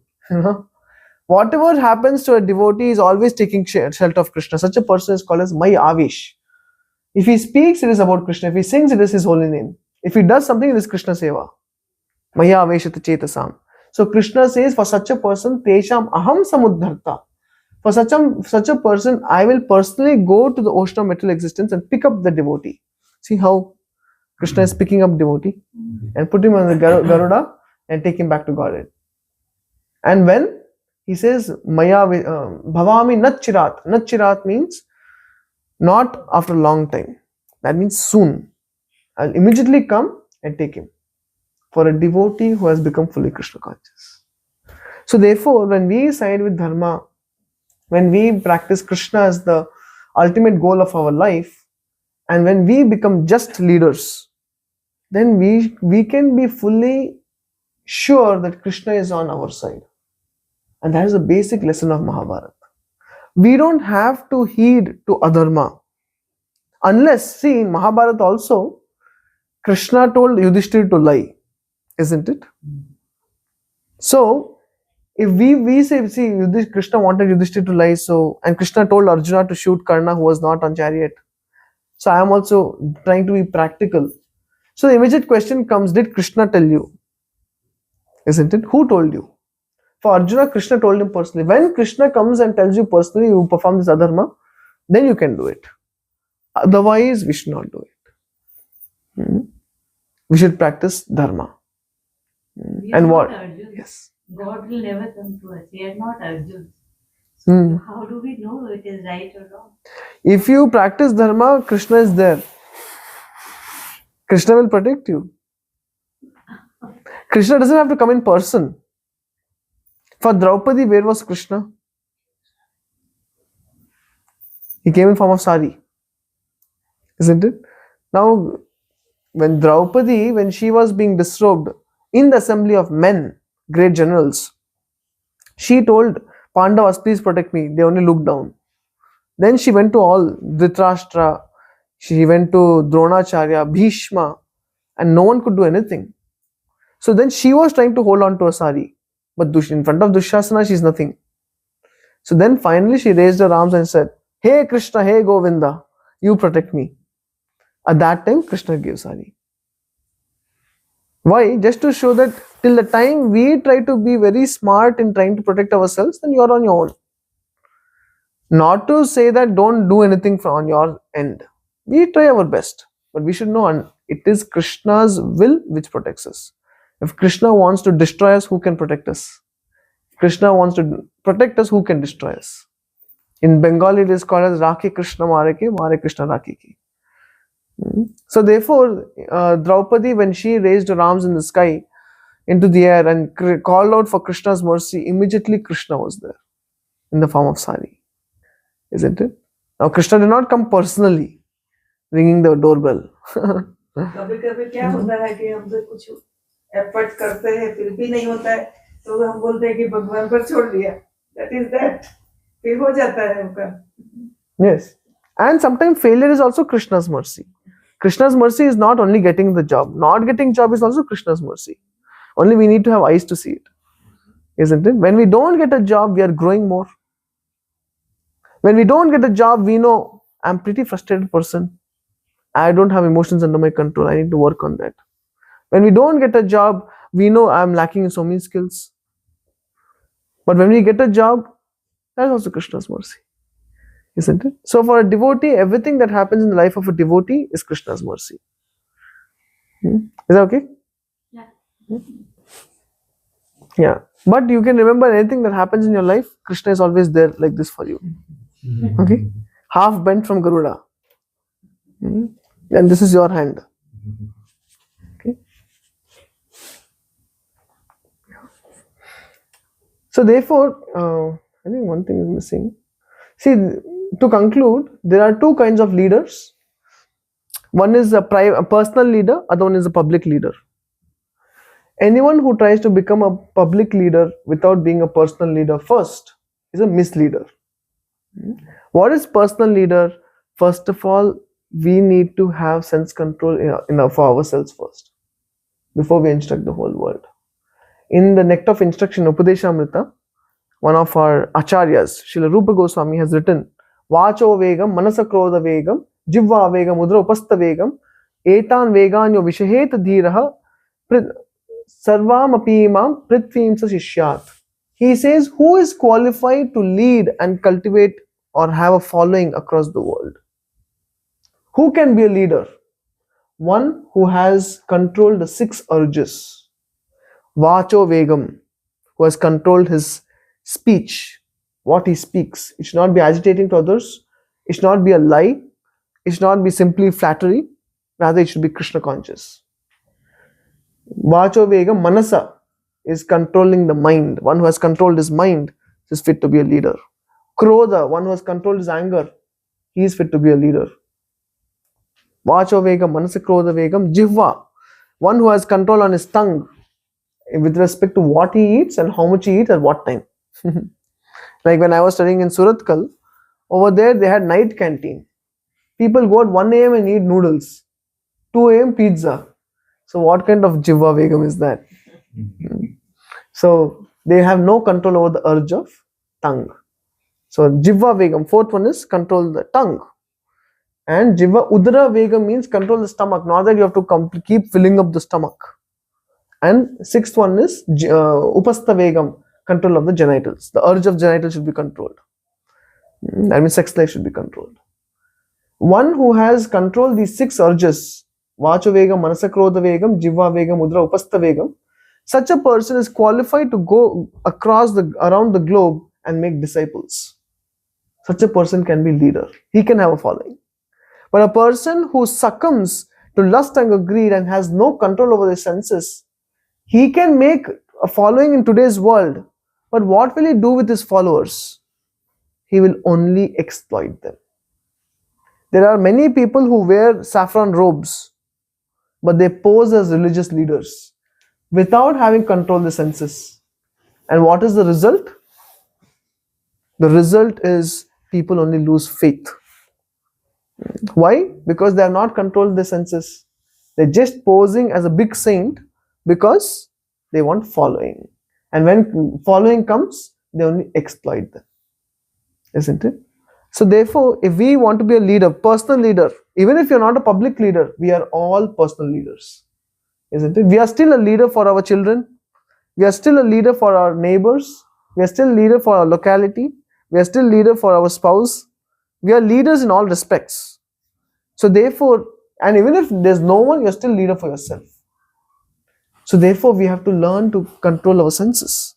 Whatever happens to a devotee is always taking shelter of Krishna. Such a person is called as Mai Avish. If he speaks, it is about Krishna. If he sings, it is his holy name. If he does something, it is Krishna Seva. Maya Aveshata Chetasam. So Krishna says, for such a person, Tesham Aham Samudharta. For such a person, I will personally go to the ocean of material existence and pick up the devotee. See how Krishna is picking up devotee and put him on the Garuda and take him back to Godhead. And when he says, Maya Bhavami Natchirat. Natchirat means not after a long time. That means soon. I'll immediately come and take him. For a devotee who has become fully Krishna conscious. So therefore, when we side with Dharma, when we practice Krishna as the ultimate goal of our life, and when we become just leaders, then we can be fully sure that Krishna is on our side. And that is the basic lesson of Mahabharata. We don't have to heed to adharma. Unless, see, in Mahabharata also, Krishna told Yudhishthira to lie. Isn't it? So, if we say, see, Krishna wanted Yudhishthira to lie, so, and Krishna told Arjuna to shoot Karna who was not on chariot. So, I am also trying to be practical. So, the immediate question comes, did Krishna tell you? Isn't it? Who told you? For Arjuna, Krishna told him personally. When Krishna comes and tells you personally, you perform this adharma, then you can do it. Otherwise, we should not do it. We should practice dharma. And what? Yes. God will never come to us. We are not Arjun. So how do we know it is right or wrong? If you practice dharma, Krishna is there. Krishna will protect you. Krishna doesn't have to come in person. For Draupadi, where was Krishna? He came in form of sari. Isn't it? Now, when Draupadi, when she was being disrobed in the assembly of men, great generals, she told Pandavas, please protect me. They only looked down. Then she went to all, Dhritarashtra, she went to Dronacharya, Bhishma, and no one could do anything. So then she was trying to hold on to a sari. But in front of Dushasana, she is nothing. So then finally she raised her arms and said, Hey Krishna, hey Govinda, you protect me. At that time, Krishna gave sari. Why? Just to show that till the time we try to be very smart in trying to protect ourselves, then you are on your own. Not to say that don't do anything on your end. We try our best. But we should know it is Krishna's will which protects us. If Krishna wants to destroy us, who can protect us? Krishna wants to protect us, who can destroy us? In Bengali, it is called as Rakhe Krishna Mareke, Mare Krishna Rakhe. So therefore, Draupadi, when she raised her arms in the sky, into the air and called out for Krishna's mercy, immediately Krishna was there in the form of sari. Isn't it? Now Krishna did not come personally, ringing the doorbell. कभी-कभी क्या होता है कि हम तो कुछ effort करते हैं फिर भी नहीं होता है तो हम बोलते हैं कि भगवान पर छोड़ दिया. That is that. फिर हो जाता है उनका. Yes. And sometimes failure is also Krishna's mercy. Krishna's mercy is not only getting the job. Not getting job is also Krishna's mercy. Only we need to have eyes to see it. Isn't it? When we don't get a job, we are growing more. When we don't get a job, we know I'm pretty frustrated person. I don't have emotions under my control. I need to work on that. When we don't get a job, we know I'm lacking in so many skills. But when we get a job, that's also Krishna's mercy. Isn't it? So for a devotee, everything that happens in the life of a devotee is Krishna's mercy. Is that okay? Yeah. Yeah. But you can remember anything that happens in your life, Krishna is always there like this for you. Okay? Half bent from Garuda. And this is your hand. Okay? So therefore, I think one thing is missing. See, to conclude, there are two kinds of leaders. One is a personal leader, other one is a public leader. Anyone who tries to become a public leader without being a personal leader first is a misleader. What is personal leader? First of all, we need to have sense control for ourselves first, before we instruct the whole world. In the Nectar of Instruction, Upadeshamrita, one of our acharyas, Srila Rupa Goswami, has written, Vacho vegam, manasa krodha vegam, jivva vegam, mudra upastha vegam, etan veganyo vishahet dhiraha, sarvam apimam prithvim sa shishyat. He says, who is qualified to lead and cultivate or have a following across the world? Who can be a leader? One who has controlled the 6 urges. Vacho vegam, who has controlled his speech, what he speaks. It should not be agitating to others. It should not be a lie. It should not be simply flattery. Rather, it should be Krishna conscious. Vacho vegam, manasa is controlling the mind. One who has controlled his mind is fit to be a leader. Krodha, one who has controlled his anger, he is fit to be a leader. Vacho vegam, manasa krodha vegam, jivva, one who has control on his tongue with respect to what he eats and how much he eats at what time. Like when I was studying in Suratkal, over there they had night canteen. People go at 1 a.m. and eat noodles, 2 a.m. pizza. So what kind of jivva vegam is that? So they have no control over the urge of tongue. So jivva vegam, 4th one is control the tongue. And jivva udara vegam means control the stomach, not that you have to keep filling up the stomach. And 6th one is upastha vegam, control of the genitals. The urge of genitals should be controlled. That means sex life should be controlled. One who has controlled these 6 urges, vacho vegam, manasa krodha vegam, jivva vegam, udara upastha vegam, such a person is qualified to go around the globe and make disciples. Such a person can be leader. He can have a following. But a person who succumbs to lust, anger, greed and has no control over his senses, he can make a following in today's world. But what will he do with his followers? He will only exploit them. There are many people who wear saffron robes, but they pose as religious leaders without having controlled the senses. And what is the result? The result is people only lose faith. Why? Because they have not controlled the senses. They're just posing as a big saint because they want following. And when following comes, they only exploit them. Isn't it? So therefore, if we want to be a leader, personal leader, even if you're not a public leader, we are all personal leaders. Isn't it? We are still a leader for our children. We are still a leader for our neighbors. We are still a leader for our locality. We are still a leader for our spouse. We are leaders in all respects. So therefore, and even if there's no one, you're still leader for yourself. So therefore, we have to learn to control our senses.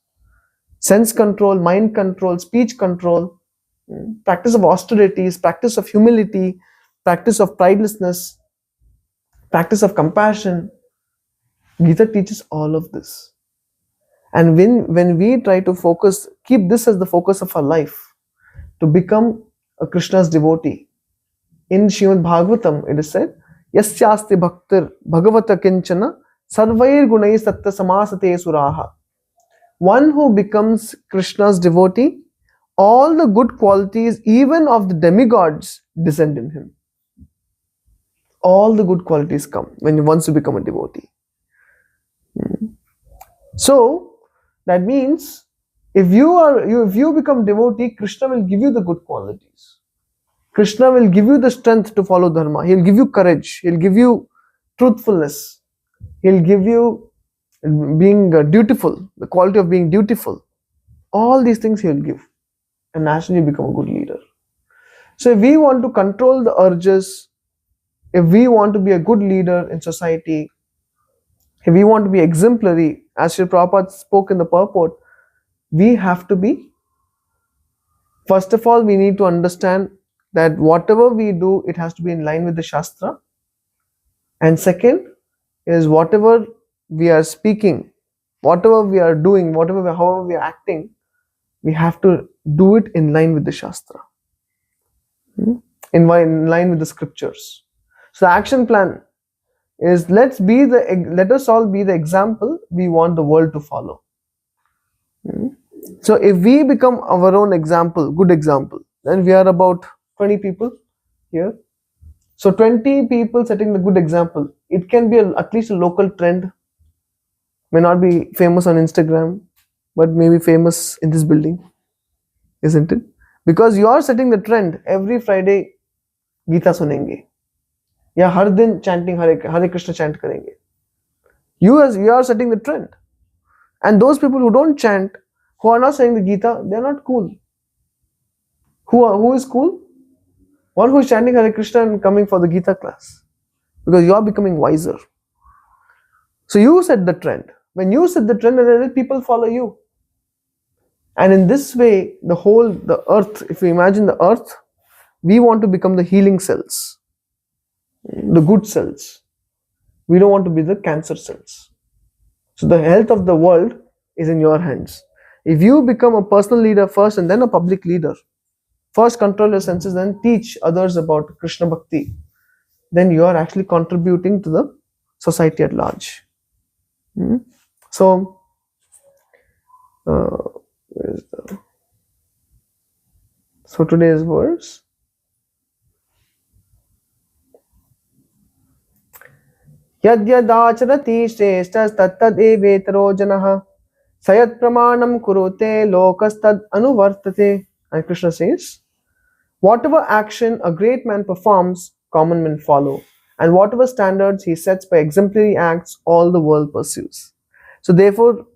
Sense control, mind control, speech control, practice of austerities, practice of humility, practice of pridelessness, practice of compassion. Gita teaches all of this. And when we try to focus, keep this as the focus of our life, to become a Krishna's devotee. In Srimad Bhagavatam, it is said, Yasyasti bhaktir bhagavata kinchana sarvair gunai satta samasate suraha. One who becomes Krishna's devotee, all the good qualities, even of the demigods, descend in him. All the good qualities come once you become a devotee. So that means if you become devotee, Krishna will give you the good qualities. Krishna will give you the strength to follow dharma. He'll give you courage. He'll give you truthfulness. He'll give you being dutiful, the quality of being dutiful. All these things he'll give. And naturally become a good leader. So if we want to control the urges, if we want to be a good leader in society, if we want to be exemplary, as Sri Prabhupada spoke in the purport, we have to be, first of all, we need to understand that whatever we do, it has to be in line with the Shastra. And second is whatever we are speaking, whatever we are doing, however we are acting, we have to do it in line with the Shastra, in line with the scriptures. So the action plan is let us all be the example we want the world to follow. So if we become our own example, good example, and we are about 20 people here. So 20 people setting the good example. It can be at least a local trend. May not be famous on Instagram, but maybe famous in this building, isn't it? Because you are setting the trend. Every Friday Gita sunenge, या हर दिन chanting Hare Krishna chant करेंगे. You are setting the trend. And those people who don't chant, who are not saying the Gita, they are not cool. Who is cool? One who is chanting Hare Krishna and coming for the Gita class. Because you are becoming wiser. So you set the trend. When you set the trend, then people follow you. And in this way, the earth, if you imagine the earth, we want to become the healing cells, the good cells. We don't want to be the cancer cells. So the health of the world is in your hands. If you become a personal leader first and then a public leader, first control your senses, then teach others about Krishna Bhakti, then you are actually contributing to the society at large. So, so today's verse. Yadyadacharati shreshtas tattadevetaro janah sayat pramanam kurote lokastad anuvartate. And Krishna says, whatever action a great man performs, common men follow. And whatever standards he sets by exemplary acts, all the world pursues. So therefore,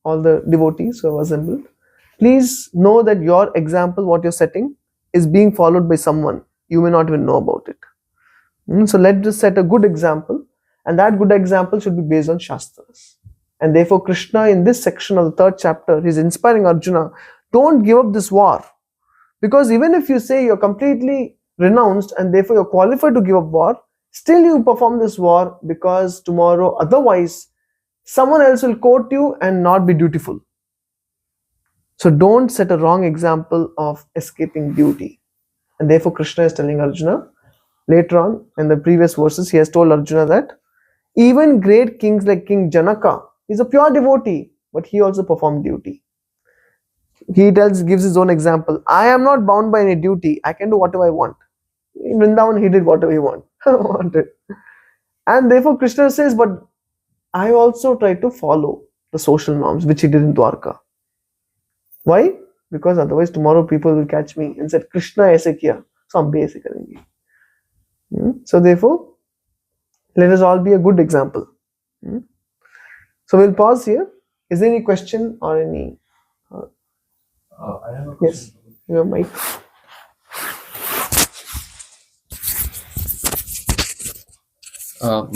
all the devotees who have assembled, please know that your example, what you're setting, is being followed by someone. You may not even know about it. So let us set a good example, and that good example should be based on Shastras. And therefore Krishna, in this section of the 3rd chapter, is inspiring Arjuna, don't give up this war. Because even if you say you're completely renounced and therefore you're qualified to give up war, still you perform this war because tomorrow otherwise someone else will quote you and not be dutiful. So don't set a wrong example of escaping duty. And therefore Krishna is telling Arjuna, later on in the previous verses, he has told Arjuna that even great kings like King Janaka, he's a pure devotee, but he also performed duty. He gives his own example. I am not bound by any duty. I can do whatever I want. In Vrindavan, he did whatever he wanted. And therefore Krishna says, but I also try to follow the social norms, which he did in Dwarka. Why? Because otherwise tomorrow people will catch me and say, Krishna aise kiya, so hum bhi aise karenge. So therefore, let us all be a good example. So we'll pause here. Is there any question or any? I have a question. Yes, your mic.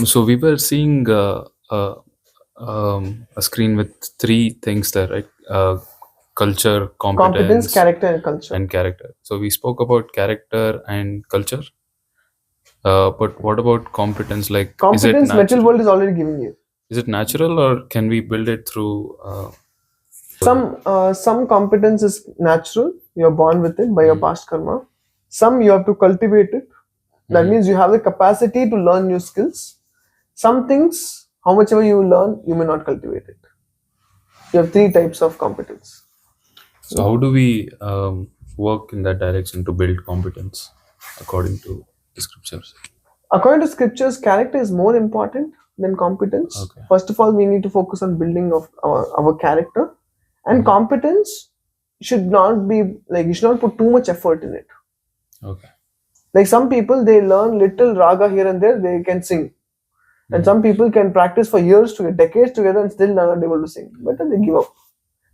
So we were seeing a screen with 3 things there, right? Culture, competence, character, and culture. and character. So we spoke about character and culture. But what about competence? Like, Competence, is it material world is already giving you. Is it natural, or can we build it through? Some competence is natural. You're born with it by your past karma. Some you have to cultivate it. That means you have the capacity to learn new skills. Some things, how much ever you learn, you may not cultivate it. You have 3 types of competence. So how do we work in that direction to build competence according to the scriptures? According to scriptures, character is more important than competence. Okay. First of all, we need to focus on building of our character. And competence should not be like, you should not put too much effort in it. Okay. Like some people, they learn little raga here and there, they can sing. And some people can practice for years together, decades together, and still not able to sing. Better they give up.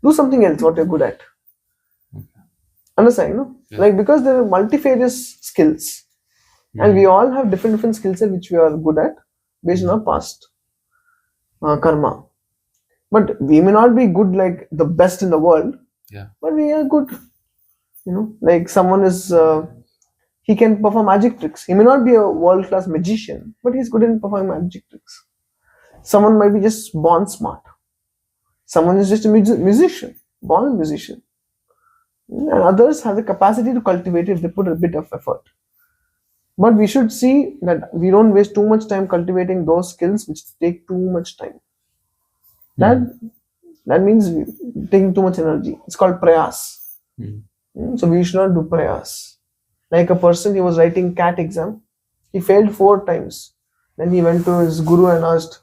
Do something else, what you're good at. Understand, no? Yeah. Like, because there are multifarious skills. And we all have different skill sets which we are good at based on our past karma. But we may not be good like the best in the world. Yeah. But we are good. Like someone is, he can perform magic tricks. He may not be a world-class magician, but he's good in performing magic tricks. Someone might be just born smart. Someone is just a musician, born musician. And others have the capacity to cultivate it if they put a bit of effort. But we should see that we don't waste too much time cultivating those skills which take too much time. That means taking too much energy. It's called prayas. So we should not do prayas. Like a person, he was writing CAT exam. He failed 4 times. Then he went to his guru and asked,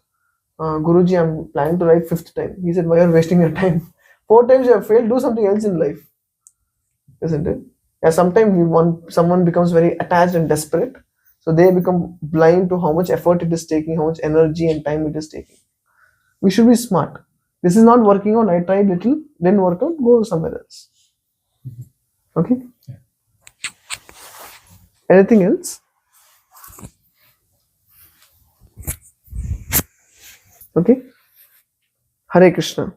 Guruji, I'm planning to write 5th time. He said, why are you wasting your time? 4 times you have failed, do something else in life. Isn't it? Yeah, sometimes someone becomes very attached and desperate. So they become blind to how much effort it is taking, how much energy and time it is taking. We should be smart. This is not working out. I tried little, didn't work out, go somewhere else. Okay? Anything else? Okay? Hare Krishna.